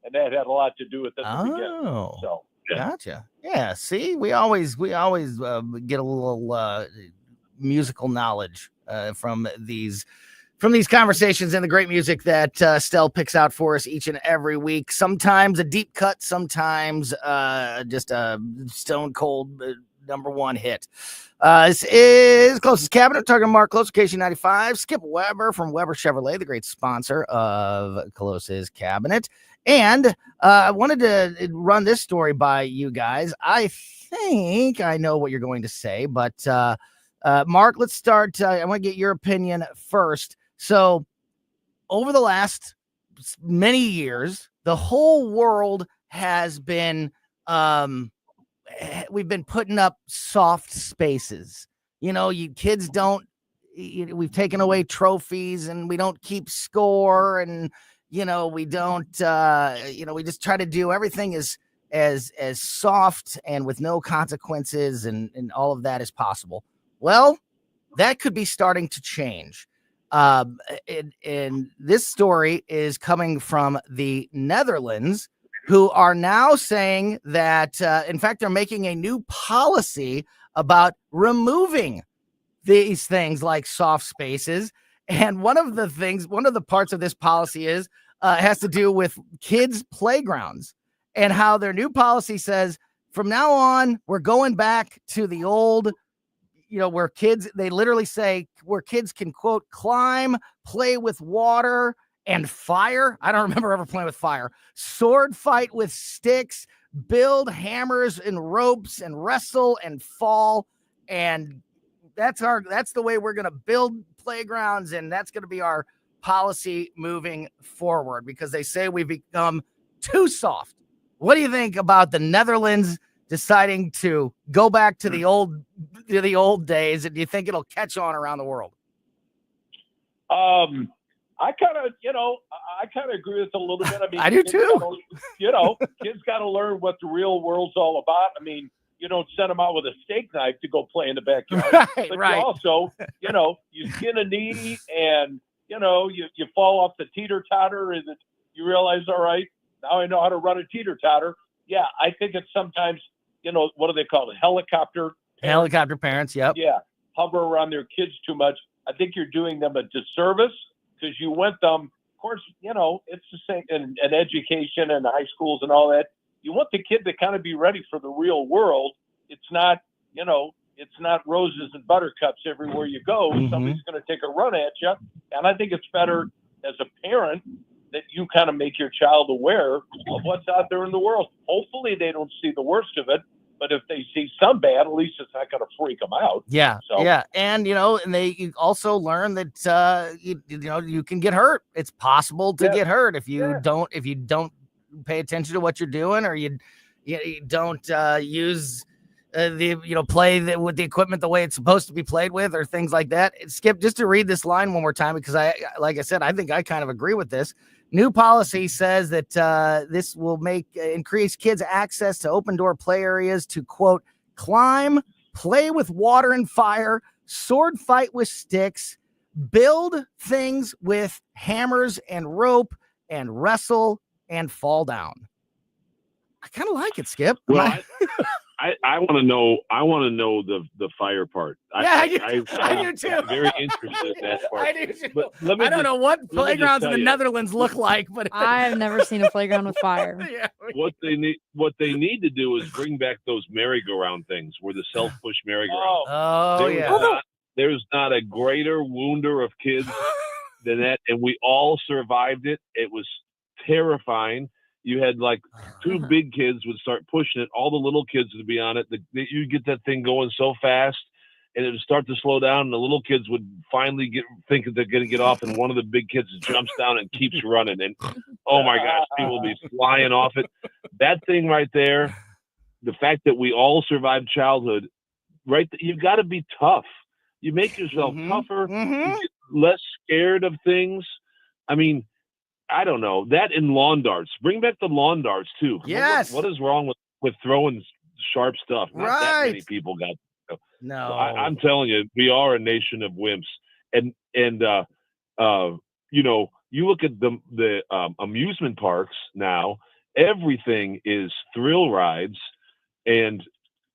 and that had a lot to do with it at the beginning. So. Gotcha. Yeah. See, we always get a little musical knowledge from these conversations and the great music that Stell picks out for us each and every week. Sometimes a deep cut, sometimes just a stone cold number one hit. This is Closest Cabinet. Talking to Mark Close, KC95. Skip Weber from Weber Chevrolet, the great sponsor of Closest Cabinet. And I wanted to run this story by you guys. I think I know what you're going to say, but Mark, let's start. I want to get your opinion first. So over the last many years, the whole world has been, we've been putting up soft spaces. You kids don't, we've taken away trophies and we don't keep score, and we don't, we just try to do everything as soft and with no consequences and all of that as possible. Well, that could be starting to change. And this story is coming from the Netherlands, who are now saying that, in fact, they're making a new policy about removing these things like soft spaces. And one of the parts of this policy has to do with kids' playgrounds, and how their new policy says from now on, we're going back to the old, where they literally say where kids can, quote, climb, play with water and fire. I don't remember ever playing with fire. Sword fight with sticks, build hammers and ropes, and wrestle and fall. And that's the way we're going to build playgrounds, and that's going to be our policy moving forward, because they say we've become too soft. What do you think about the Netherlands deciding to go back to the old days, and do you think it'll catch on around the world? I kind of agree with it a little bit. I mean, I do too. Kids got to learn what the real world's all about. I mean, you don't send them out with a steak knife to go play in the backyard. But you also, you skin a knee and, you fall off the teeter-totter and you realize, all right, now I know how to run a teeter-totter. Yeah, I think it's sometimes, what do they call it? Helicopter parents, yep. Yeah, hover around their kids too much. I think you're doing them a disservice, because you want them, of course, it's the same in education and high schools and all that. You want the kid to kind of be ready for the real world. It's not, it's not roses and buttercups everywhere you go. Mm-hmm. Somebody's going to take a run at you. And I think it's better as a parent that you kind of make your child aware of what's out there in the world. Hopefully they don't see the worst of it, but if they see some bad, at least it's not going to freak them out. Yeah. So. Yeah. And, and you also learn that, you can get hurt. It's possible to get hurt if you don't pay attention to what you're doing, or you don't use play with the equipment the way it's supposed to be played with, or things like that. Skip, just to read this line one more time, because like I said, I think I kind of agree with this. New policy says that this will increase kids' access to open door play areas to, quote, climb, play with water and fire, sword fight with sticks, build things with hammers and rope, and wrestle and fall down. I kind of like it, Skip. Well, I want to know. I want to know the fire part. I do too. I'm very interested in that part. I do too. But I don't know what playgrounds in the Netherlands look like, but I've never seen a playground with fire. What they need to do is bring back those merry-go-round things, where the self-push merry-go-round. Oh, There's not a greater wounder of kids than that, and we all survived it. It was terrifying. You had like two big kids would start pushing it. All the little kids would be on it. You get that thing going so fast, and it would start to slow down, and the little kids would finally think that they're going to get off, and one of the big kids jumps down and keeps running, and oh my gosh, people will be flying off it. That thing right there, the fact that we all survived childhood, right? You've got to be tough. You make yourself tougher, you get less scared of things. I mean, I don't know. That in lawn darts. Bring back the lawn darts, too. Yes. What is wrong with throwing sharp stuff? Not that many Right. people got. No. So I'm telling you, we are a nation of wimps. And you know, you look at the amusement parks now, everything is thrill rides and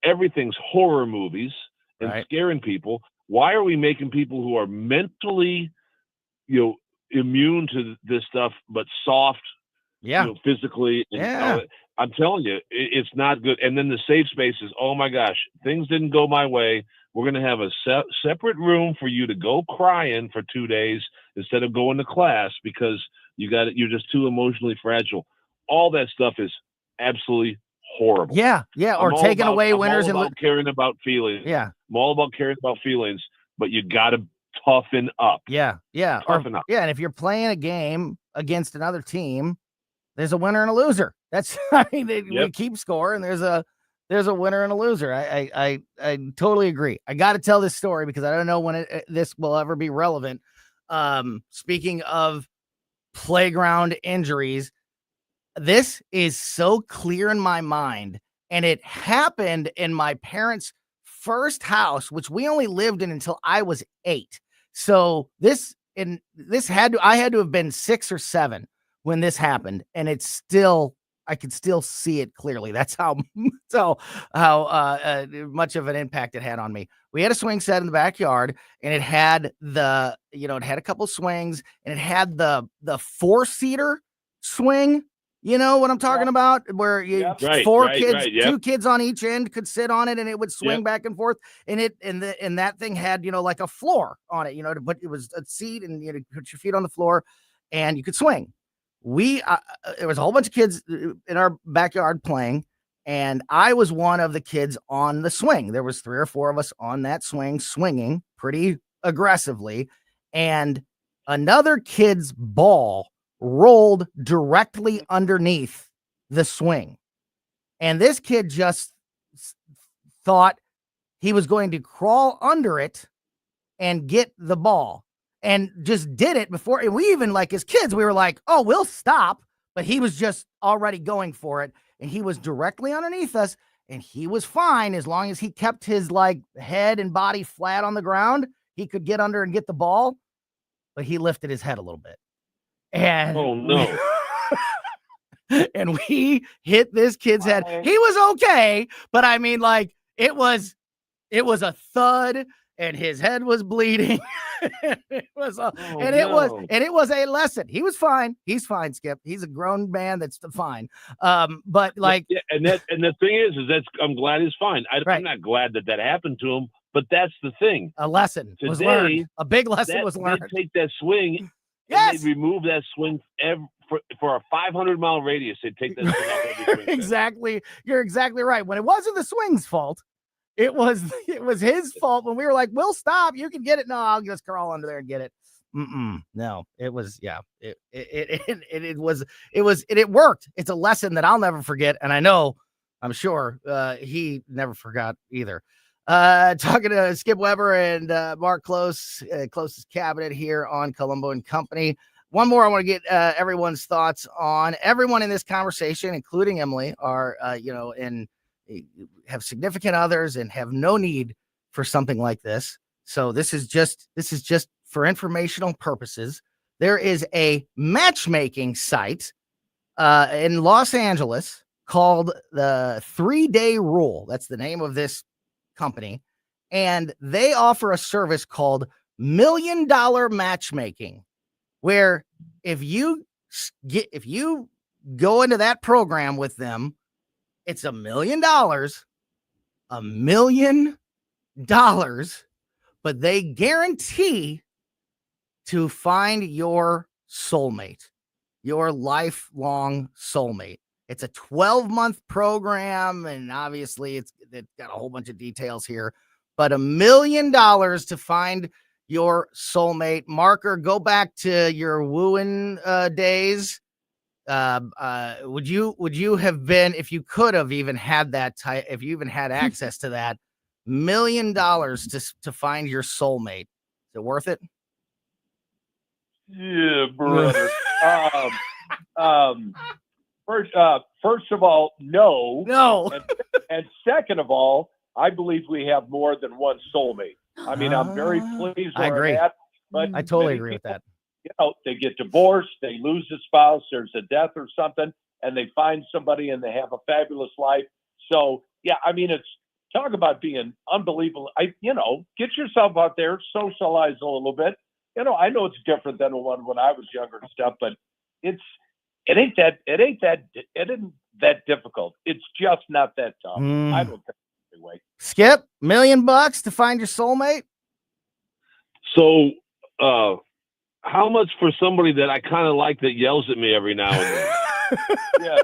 everything's horror movies and Right. scaring people. Why are we making people who are mentally, you know, immune to this stuff, but soft, Yeah. you know, physically? And Yeah. I'm telling you, it's not good. And then the safe spaces. Oh my gosh, things didn't go my way. We're going to have a separate room for you to go crying for 2 days instead of going to class because you're just too emotionally fragile. All that stuff is absolutely horrible. Yeah. Yeah. Or taking away winners I'm all and about caring about feelings. yeah. I'm all about caring about feelings, but you got to toughen up. Yeah. Yeah. Toughen up. Yeah. And if you're playing a game against another team, there's a winner and a loser. That's I mean, we keep score and there's a winner and a loser. I totally agree. I got to tell this story because I don't know when this will ever be relevant. Speaking of playground injuries, this is so clear in my mind, and it happened in my parents' first house, which we only lived in until I was 8. So I had to have been 6 or 7 when this happened, and I could still see it clearly. That's how much of an impact it had on me. We had a swing set in the backyard, and it had it had a couple swings, and it had the 4-seater swing. You know what I'm talking about? Where kids, 2 kids on each end could sit on it and it would swing back and forth. And that thing had, like a floor on it, but it was a seat and you put your feet on the floor and you could swing. There was a whole bunch of kids in our backyard playing, and I was one of the kids on the swing. There was 3 or 4 of us on that swing, swinging pretty aggressively. And another kid's ball rolled directly underneath the swing. And this kid just thought he was going to crawl under it and get the ball and just did it before. And we even, like, as kids, we were like, oh, we'll stop. But he was just already going for it. And he was directly underneath us. And he was fine as long as he kept his head and body flat on the ground. He could get under and get the ball. But he lifted his head a little bit. And oh no. And we hit this kid's head. He was okay, but I mean, it was a thud and his head was bleeding. It was a lesson. He was fine. He's fine, Skip. He's a grown man that's fine. But and the thing is I'm glad he's fine. I'm not glad that happened to him, but that's the thing. A lesson was learned. A big lesson was learned. They take that swing. Yes. They remove that swing for a 500-mile radius. They take that swing off every swing. Exactly. You're exactly right. When it wasn't the swing's fault, it was his fault when we were like, we'll stop. You can get it. No, I'll just crawl under there and get it. No, it was, it worked. It's a lesson that I'll never forget. And I'm sure he never forgot either. Talking to Skip Weber and Mark Close's cabinet here on Colombo and Company. One more I want to get everyone's thoughts on. Everyone in this conversation, including Emily, are and have significant others and have no need for something like this. So this is just for informational purposes. There is a matchmaking site in Los Angeles called the 3-Day Rule. That's the name of this company, and they offer a service called $1 Million Matchmaking, where if you go into that program with them, it's $1 million, $1 million, but they guarantee to find your soulmate, your lifelong soulmate. It's a 12-month program, and obviously it's got a whole bunch of details here, but $1 million to find your soulmate. Marker, go back to your wooing days. Would you have been, if you could have even had that type, if you even had access to that $1 million to find your soulmate? Is it worth it? Yeah, brother. First of all, no. And second of all, I believe we have more than one soulmate. I mean, I'm very pleased I where agree. I'm at, but I totally many agree with that. They get divorced, they lose a spouse, there's a death or something, and they find somebody and they have a fabulous life. So, yeah, I mean, it's talk about being unbelievable. Get yourself out there, socialize a little bit. I know it's different than when I was younger and stuff, but it ain't that difficult. It's just not that tough. I don't think anyway. Skip, $1 million to find your soulmate. So, how much for somebody that I kind of like that yells at me every now and then? Yeah.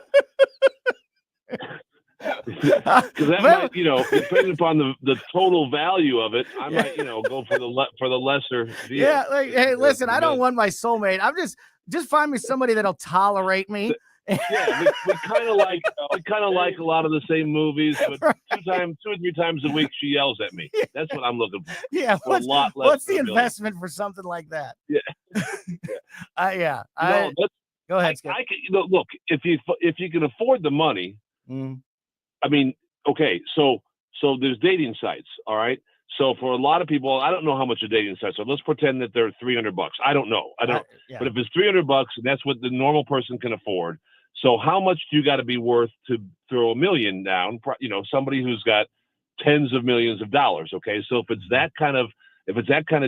Because that might, depending upon the total value of it, I might, go for the lesser deal. Yeah, hey, listen, I don't want my soulmate. I'm just find me somebody that'll tolerate me. Yeah, we kind of like a lot of the same movies, but right. 2 or 3 times a week she yells at me. That's what I'm looking for. Yeah, for a lot less. What's the investment for something like that? Yeah, go ahead, Skip. Look, if you can afford the money, I mean, okay, so there's dating sites, all right. So for a lot of people, I don't know how much a dating sites are. Let's pretend that they're $300. I don't know. Yeah. But if it's $300, and that's what the normal person can afford. So how much do you got to be worth to throw $1 million down? Somebody who's got tens of millions of dollars. Okay, so if it's that kind of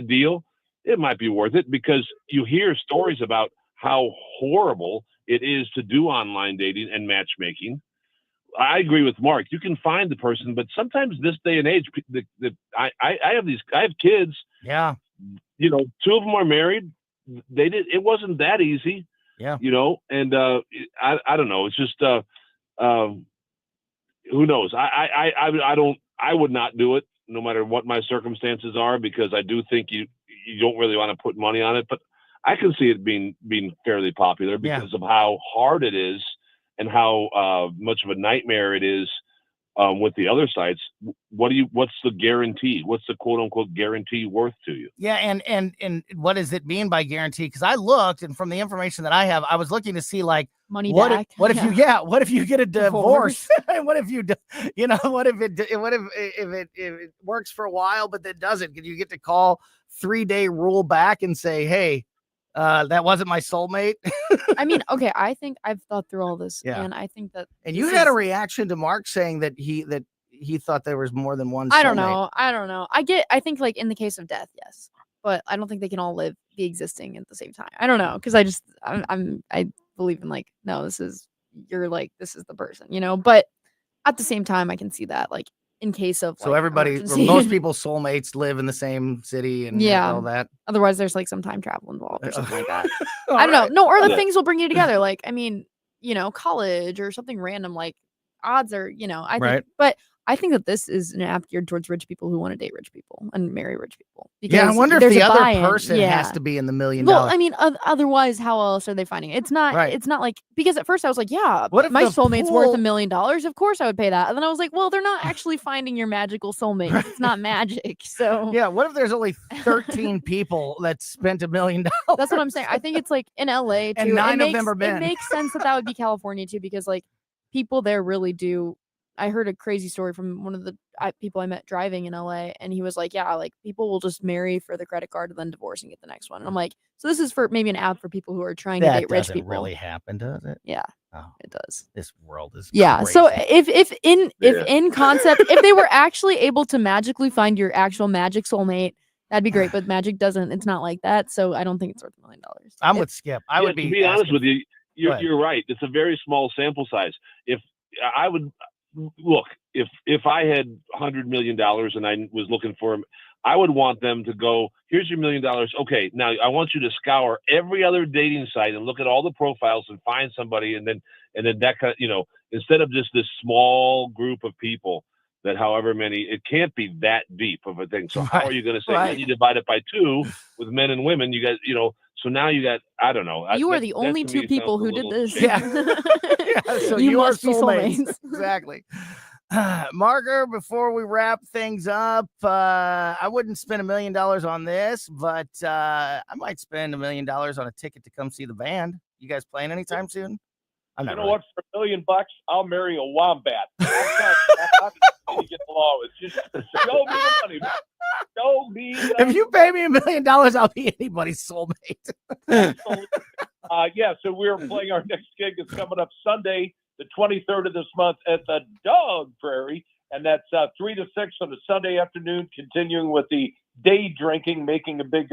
deal, it might be worth it, because you hear stories about how horrible it is to do online dating and matchmaking. I agree with Mark. You can find the person, but sometimes this day and age, I have kids. Yeah. 2 of them are married. It wasn't that easy. Yeah. And I don't know. It's just who knows? I would not do it no matter what my circumstances are, because I do think you don't really want to put money on it. But I can see it being fairly popular because of how hard it is and how much of a nightmare it is with the other sites. What's the guarantee? What's the quote unquote guarantee worth to you? Yeah, and what does it mean by guarantee? Because I looked, and from the information that I have, I was looking to see like money back. What if you get a Divorce. what if it works for a while but then doesn't? Can you get to call 3-day rule back and say, hey, that wasn't my soulmate? I mean, okay, I think I've thought through all this, Yeah. and I think that. And you had a reaction to Mark saying that he thought there was more than one soulmate. I don't know. I think like in the case of death, yes, but I don't think they can all be existing at the same time. I don't know, because I believe in like, no, this is the person, but at the same time, I can see that like in case of so like, everybody, most people's soulmates live in the same city and all that. Otherwise, there's like some time travel involved or something like that. I don't know. No, or the things will bring you together. Like, I mean, college or something random. Like, odds are, I think, but I think that this is an app geared towards rich people who want to date rich people and marry rich people. Because I wonder if there's the a other buy-in. person has to be in the $1 million. Well, I mean, otherwise, how else are they finding it? It's not like, because at first I was like, yeah, what if my soulmate's worth $1 million? Of course I would pay that. And then I was like, well, they're not actually finding your magical soulmate. It's not magic. So yeah, what if there's only 13 people that spent $1 million? That's what I'm saying. I think it's like in LA too. And 9 of them are men. It makes sense that would be California too, because like people there really do. I heard a crazy story from one of the people I met driving in LA, and he was like, yeah, like people will just marry for the credit card and then divorce and get the next one. And I'm like, so this is for maybe an app for people who are trying to date rich people. That doesn't really happen, does it? Yeah. Oh, it does. This world is crazy. So if in concept, if they were actually able to magically find your actual magic soulmate, that'd be great. But magic doesn't. It's not like that. So I don't think it's worth $1 million. I'm with Skip. I would to be honest with you. You're right. It's a very small sample size. If I would. Look, if I had $100 million and I was looking for him, I would want them to go, here's your $1 million. Okay, now I want you to scour every other dating site and look at all the profiles and find somebody, and then that kind of, instead of just this small group of people, that however many, it can't be that deep of a thing. So how are you going to say, Right. then you divide it by 2 with men and women, you guys, so now you got, I don't know. You are That- the that only to me 2 sounds people a who did little this. shady. Yeah, so You you are must be soulmates. Exactly. Marker, before we wrap things up, I wouldn't spend $1 million on this, but I might spend $1 million on a ticket to come see the band. You guys playing anytime soon? I'm not You know really. what? For $1 million, I'll marry a wombat. I'm telling you, to get the law. It's just show me the money. Show me the If you pay me $1 million, I'll be anybody's soulmate. Yeah, so we're playing our next gig. It's coming up Sunday, the 23rd of this month at the Dog Prairie, and that's 3 to 6 on a Sunday afternoon. Continuing with the day drinking, making a big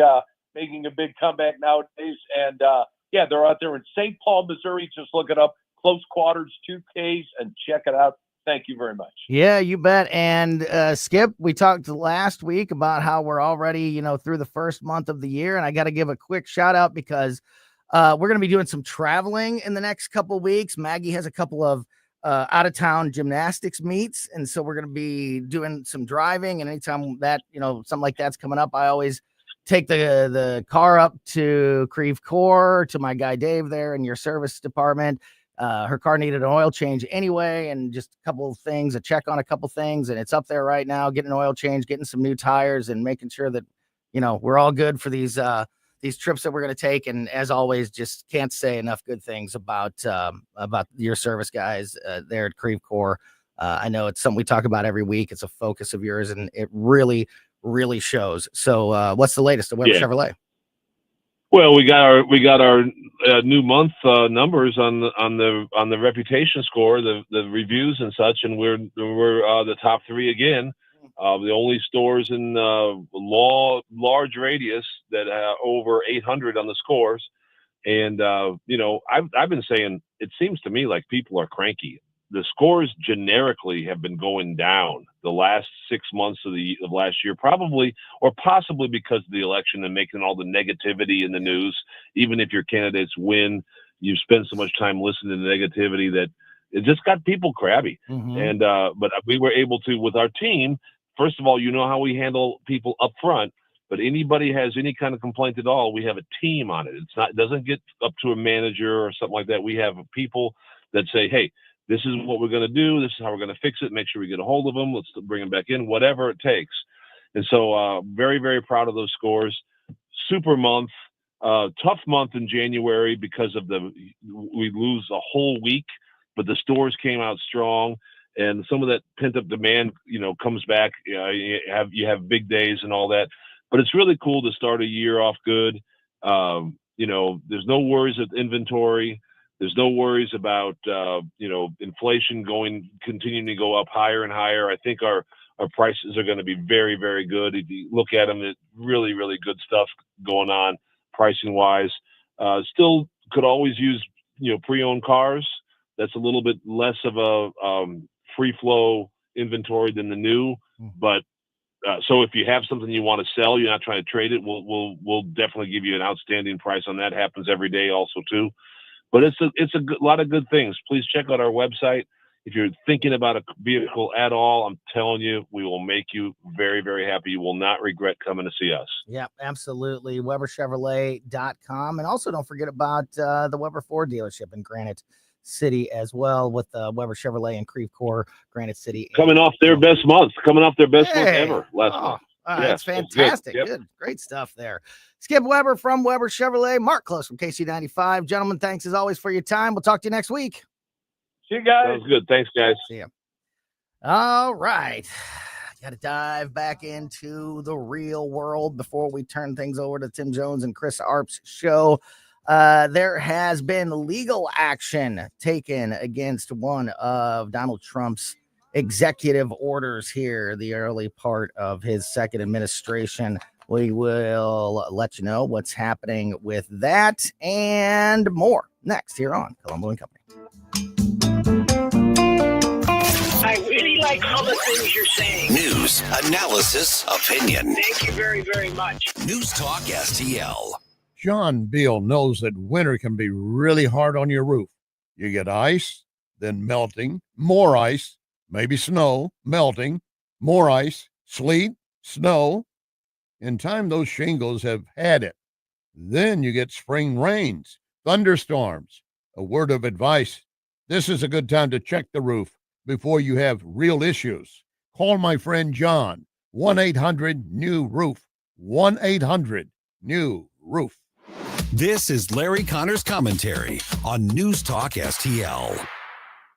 comeback nowadays. And yeah, they're out there in St. Paul, Missouri. Just look it up, Close Quarters 2Ks, and check it out. Thank you very much. Yeah, you bet. And Skip, we talked last week about how we're already, through the first month of the year, and I got to give a quick shout out because we're going to be doing some traveling in the next couple of weeks. Maggie has a couple of out of town gymnastics meets, and so we're going to be doing some driving. And anytime that something like that's coming up, I always take the car up to Creve Coeur to my guy Dave there in your service department. Her car needed an oil change anyway, and just a couple of things, a check on a couple things, and it's up there right now, getting an oil change, getting some new tires, and making sure that we're all good for these trips that we're going to take. And as always, just can't say enough good things about your service guys there at Creve Coeur. I know it's something we talk about every week. It's a focus of yours, and it really, really shows. So what's the latest at Weber Chevrolet? Well, we got our new month numbers on the reputation score, the reviews and such, and we're the top 3 again. The only stores in large radius that over 800 on the scores. And I've been saying, it seems to me like people are cranky. The scores generically have been going down the last 6 months of last year, probably or possibly because of the election and making all the negativity in the news. Even if your candidates win, you spend so much time listening to negativity that it just got people crabby. Mm-hmm. And but we were able to, with our team, first of all, how we handle people up front. But anybody has any kind of complaint at all, we have a team on it. It doesn't get up to a manager or something like that. We have people that say, hey, this is what we're going to do. This is how we're going to fix it. Make sure we get a hold of them. Let's bring them back in, whatever it takes. And so very, very proud of those scores. Super month, tough month in January because of we lose a whole week, but the stores came out strong. And some of that pent up demand, comes back. You have big days and all that. But it's really cool to start a year off good. There's no worries with inventory. There's no worries about, inflation continuing to go up higher and higher. I think our prices are going to be very, very good. If you look at them, it's really, really good stuff going on pricing wise. Still could always use, pre-owned cars. That's a little bit less of a free flow inventory than the new. But so if you have something you want to sell, you're not trying to trade it, we'll definitely give you an outstanding price on that. Happens every day also too. But it's a lot of good things. Please check out our website. If you're thinking about a vehicle at all, I'm telling you, we will make you very, very happy. You will not regret coming to see us. Yeah, absolutely. WeberChevrolet.com. And also don't forget about the Weber Ford dealership in Granite City as well, with Weber Chevrolet and Creve Coeur, Granite City. Coming off their best month month ever last month. That's fantastic. Good. Great stuff there. Skip Weber from Weber Chevrolet. Mark Close from KC95. Gentlemen, thanks as always for your time. We'll talk to you next week. See you guys. Sounds good. Thanks, guys. See ya. All right. Got to dive back into the real world before we turn things over to Tim Jones and Chris Arp's show. There has been legal action taken against one of Donald Trump's executive orders here, the early part of his second administration. We will let you know what's happening with that and more next here on Colombo Company. I really like all the things you're saying. News, analysis, opinion. Thank you very, very much. News Talk STL. John Beal knows that winter can be really hard on your roof. You get ice, then melting, more ice, Maybe snow, melting, more ice, sleet, snow. In time, those shingles have had it. Then you get spring rains, thunderstorms. A word of advice: this is a good time to check the roof before you have real issues. Call my friend John, 1-800-NEW-ROOF, 1-800-NEW-ROOF. This is Larry Connor's commentary on News Talk STL.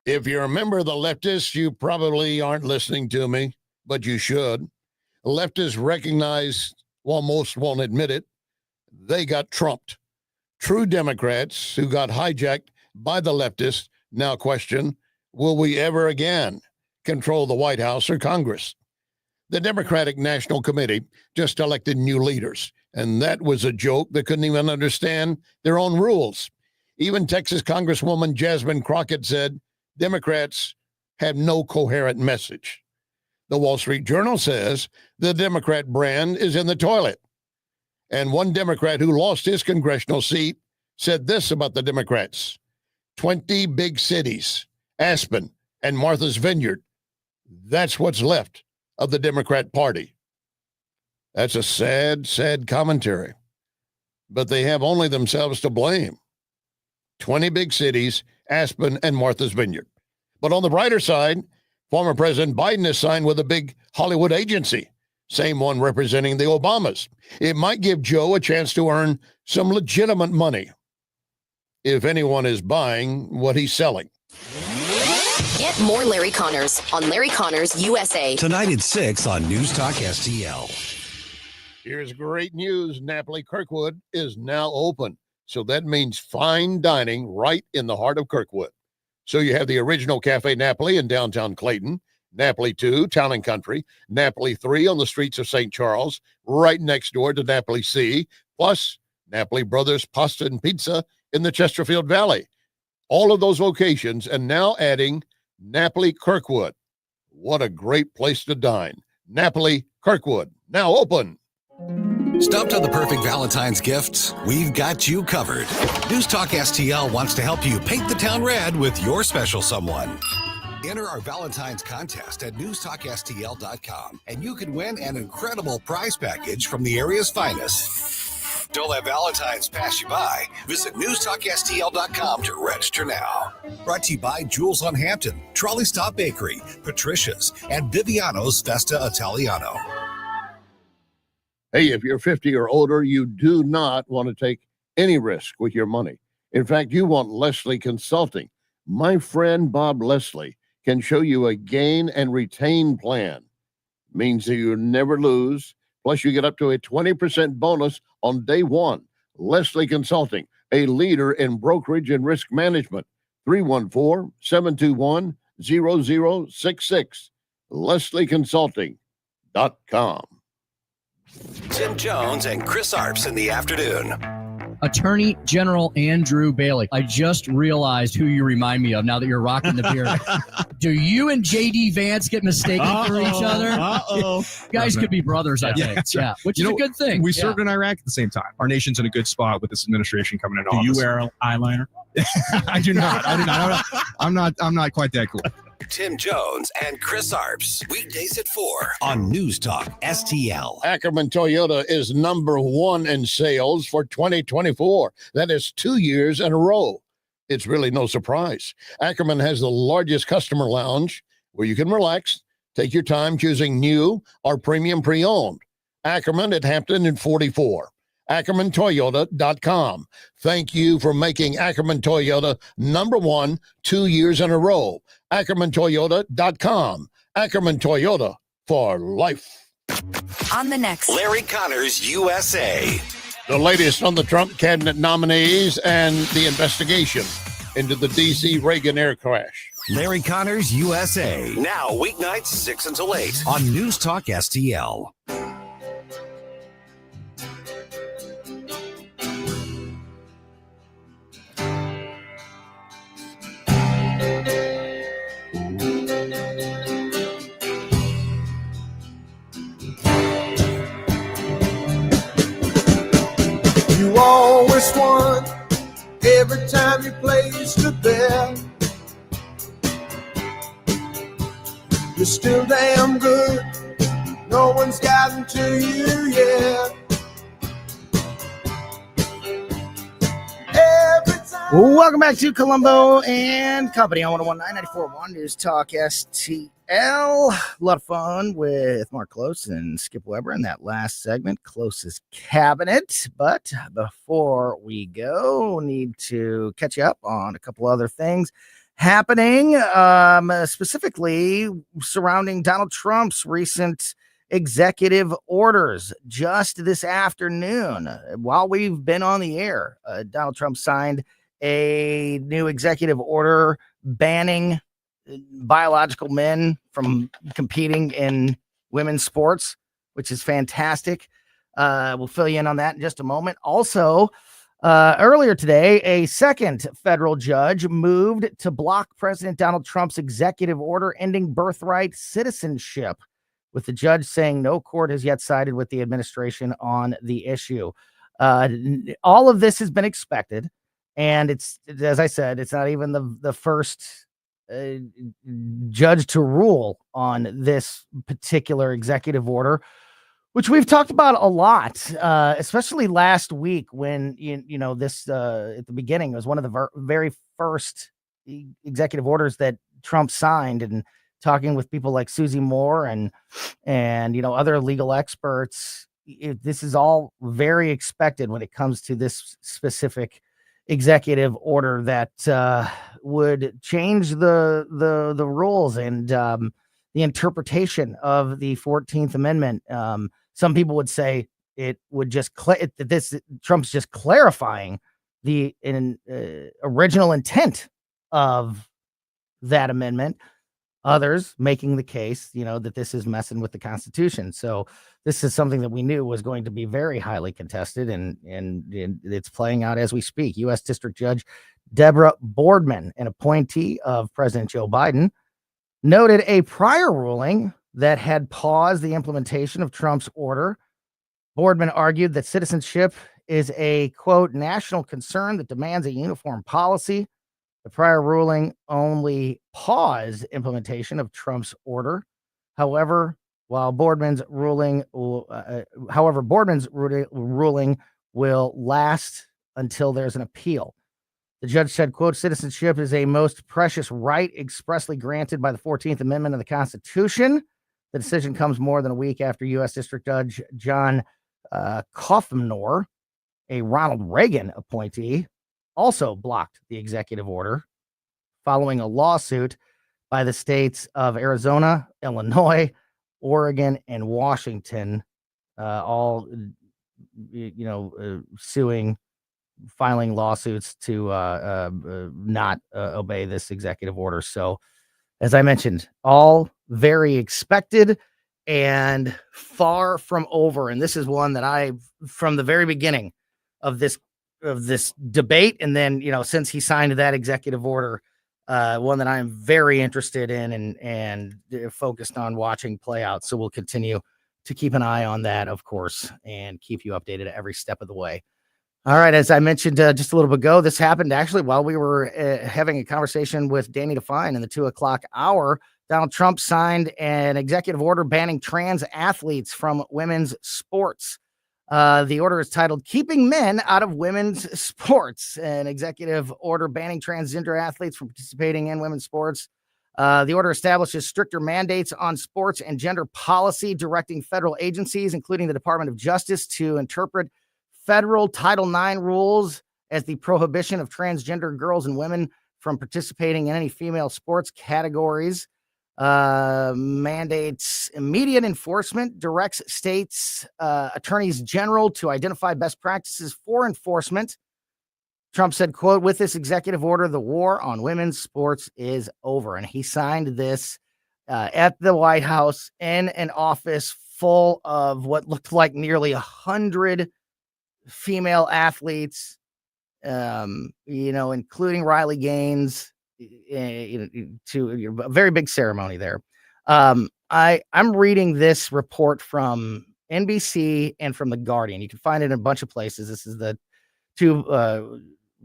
If you're a member of the leftists, you probably aren't listening to me, but you should. Leftists recognize, while most won't admit it, they got trumped. True Democrats who got hijacked by the leftists now question, will we ever again control the White House or Congress? The Democratic National Committee just elected new leaders, and that was a joke. They couldn't even understand their own rules. Even Texas Congresswoman Jasmine Crockett said Democrats have no coherent message. The Wall Street Journal says the Democrat brand is in the toilet. And one Democrat who lost his congressional seat said this about the Democrats: 20 big cities, Aspen and Martha's Vineyard. That's what's left of the Democrat Party. That's a sad, sad commentary. But they have only themselves to blame. 20 big cities, Aspen and Martha's Vineyard. But on the brighter side, former President Biden is signed with a big Hollywood agency, same one representing the Obamas. It might give Joe a chance to earn some legitimate money, if anyone is buying what he's selling. Get more Larry Connors on Larry Connors USA. Tonight at 6 on News Talk STL. Here's great news. Napoli Kirkwood is now open. So that means fine dining right in the heart of Kirkwood. So you have the original Cafe Napoli in downtown Clayton, Napoli 2, Town and Country, Napoli 3 on the streets of St. Charles, right next door to Napoli C, plus Napoli Brothers Pasta and Pizza in the Chesterfield Valley. All of those locations, and now adding Napoli Kirkwood. What a great place to dine. Napoli Kirkwood, now open. Stopped on the perfect Valentine's gift? We've got you covered. News Talk STL wants to help you paint the town red with your special someone. Enter our Valentine's contest at newstalkstl.com, and you can win an incredible prize package from the area's finest. Don't let Valentine's pass you by. Visit newstalkstl.com to register now. Brought to you by Jules on Hampton, Trolley Stop Bakery, Patricia's, and Viviano's Festa Italiano. Hey, if you're 50 or older, you do not want to take any risk with your money. In fact, you want Leslie Consulting. My friend Bob Leslie can show you a gain and retain plan. Means that you never lose. Plus, you get up to a 20% bonus on day one. Leslie Consulting, a leader in brokerage and risk management. 314-721-0066. LeslieConsulting.com. Tim Jones and Chris Arps in the afternoon. Attorney General Andrew Bailey. I just realized who you remind me of now that you're rocking the beard. Do you and J.D. Vance get mistaken for each other? Uh-oh. You guys could be brothers, I think. Yeah, which is a good thing. We served in Iraq at the same time. Our nation's in a good spot with this administration coming in office. Do you wear eyeliner? I do not. I'm not quite that cool. Tim Jones and Chris Arps, weekdays at 4 on News Talk STL. Ackerman Toyota is number one in sales for 2024. That is 2 years in a row. It's really no surprise. Ackerman has the largest customer lounge where you can relax, take your time choosing new or premium pre-owned. Ackerman at Hampton and 44. AckermanToyota.com. Thank you for making Ackerman Toyota number one 2 years in a row. AckermanToyota.com. Ackerman Toyota for life. On the next Larry Connors USA. The latest on the Trump cabinet nominees and the investigation into the D.C. Reagan air crash. Larry Connors USA. Now weeknights 6 until 8 on News Talk STL. You always won every time you placed a bet. You're still damn good. No one's gotten to you yet. Welcome back to Colombo and Company on 101.994.1 News Talk STL. A lot of fun with Mark Close and Skip Weber in that last segment, Close's Cabinet. But before we go, need to catch you up on a couple other things happening, specifically surrounding Donald Trump's recent executive orders. Just this afternoon, while we've been on the air, Donald Trump signed a new executive order banning biological men from competing in women's sports, which is fantastic. We'll fill you in on that in just a moment. Also, earlier today, a second federal judge moved to block President Donald Trump's executive order ending birthright citizenship, with the judge saying no court has yet sided with the administration on the issue. All of this has been expected. And it's, as I said, it's not even the first judge to rule on this particular executive order, which we've talked about a lot, especially last week when, this at the beginning was one of the very first executive orders that Trump signed, and talking with people like Susie Moore and other legal experts. This is all very expected when it comes to this specific executive order that would change the rules and the interpretation of the 14th Amendment. Some people would say it would just Trump's just clarifying the original intent of that amendment. Others making the case, that this is messing with the Constitution. So this is something that we knew was going to be very highly contested, and it's playing out as we speak. U.S. District Judge Deborah Boardman, an appointee of President Joe Biden, noted a prior ruling that had paused the implementation of Trump's order. Boardman argued that citizenship is a, quote, national concern that demands a uniform policy. The prior ruling only paused implementation of Trump's order. However, Boardman's ruling will last until there's an appeal. The judge said, quote, citizenship is a most precious right expressly granted by the 14th Amendment of the Constitution. The decision comes more than a week after U.S. District Judge John Kaufman, a Ronald Reagan appointee, also blocked the executive order following a lawsuit by the states of Arizona, Illinois, Oregon, and Washington, all filing lawsuits to not obey this executive order. So, as I mentioned, all very expected and far from over. And this is one that from the very beginning of this debate, and then since he signed that executive order, one that I'm very interested in and focused on watching play out. So we'll continue to keep an eye on that, of course, and keep you updated every step of the way. All right, as I mentioned just a little bit ago, this happened actually while we were having a conversation with Danny Define in the 2:00 hour. Donald Trump signed an executive order banning trans athletes from women's sports. The order is titled Keeping Men Out of Women's Sports, an executive order banning transgender athletes from participating in women's sports. The order establishes stricter mandates on sports and gender policy, directing federal agencies, including the Department of Justice, to interpret federal Title IX rules as the prohibition of transgender girls and women from participating in any female sports categories. Mandates immediate enforcement, directs states attorneys general to identify best practices for enforcement. Trump said, quote, with this executive order, the war on women's sports is over. And he signed this at the White House in an office full of what looked like nearly 100 female athletes, including Riley Gaines, to a very big ceremony there. I'm reading this report from NBC and from The Guardian. You can find it in a bunch of places. This is the two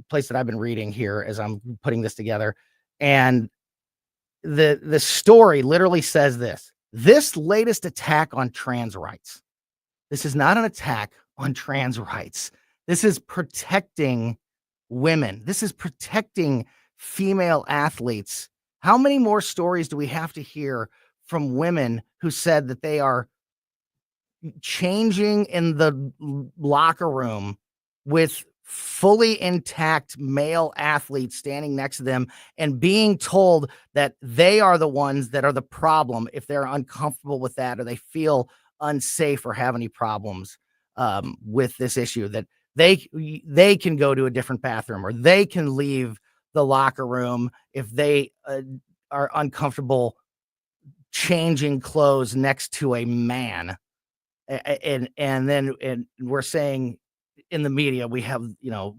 places that I've been reading here as I'm putting this together. And the story literally says this latest attack on trans rights. This is not an attack on trans rights. This is protecting women. This is protecting female athletes. How many more stories do we have to hear from women who said that they are changing in the locker room with fully intact male athletes standing next to them and being told that they are the ones that are the problem if they're uncomfortable with that or they feel unsafe or have any problems with this issue, that they can go to a different bathroom or they can leave the locker room if they are uncomfortable changing clothes next to a man. And then we're saying in the media, we have,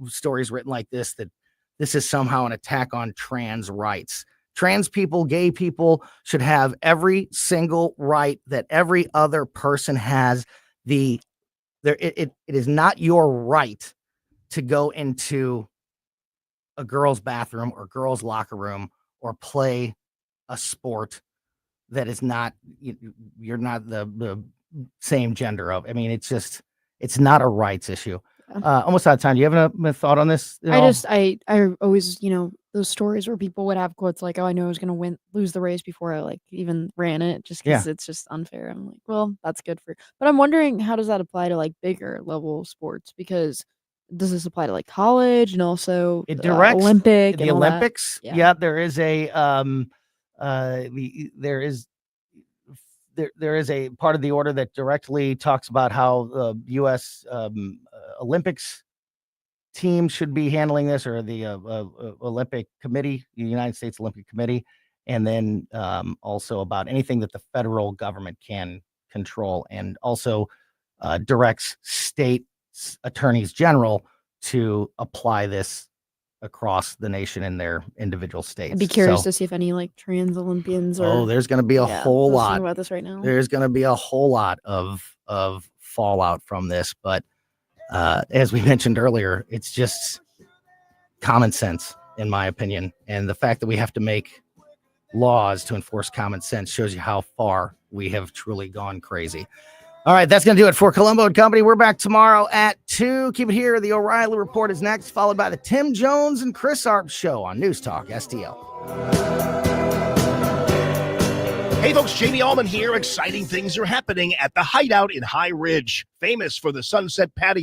stories written like this, that this is somehow an attack on trans rights. Trans people, gay people should have every single right that every other person has. It is not your right to go into a girl's bathroom or girl's locker room or play a sport that is not, you're not the same gender of. I mean, it's not a rights issue. Almost out of time. Do you have a thought on this? I always, those stories where people would have quotes like, "Oh, I know I was going to lose the race before I even ran it," just because it's just unfair. I'm like, well, that's good but I'm wondering, how does that apply to bigger level sports? Because does this apply to college and also it directs Olympic the and Olympics? All that? There is a there is a part of the order that directly talks about how the U.S. Olympics team should be handling this, or the Olympic Committee, the United States Olympic Committee, and then also about anything that the federal government can control, and also directs state attorneys general to apply this across the nation in their individual states. I'd be curious to see if any trans Olympians there's going to be a whole I was lot thinking about this right now. There's going to be a whole lot of fallout from this, but as we mentioned earlier, it's just common sense, in my opinion. And the fact that we have to make laws to enforce common sense shows you how far we have truly gone crazy. All right, that's going to do it for Colombo Company. We're back tomorrow at 2. Keep it here. The O'Reilly Report is next, followed by the Tim Jones and Chris Arp Show on News Talk STL. Hey folks, Jamie Allman here. Exciting things are happening at the Hideout in High Ridge, famous for the Sunset Patio.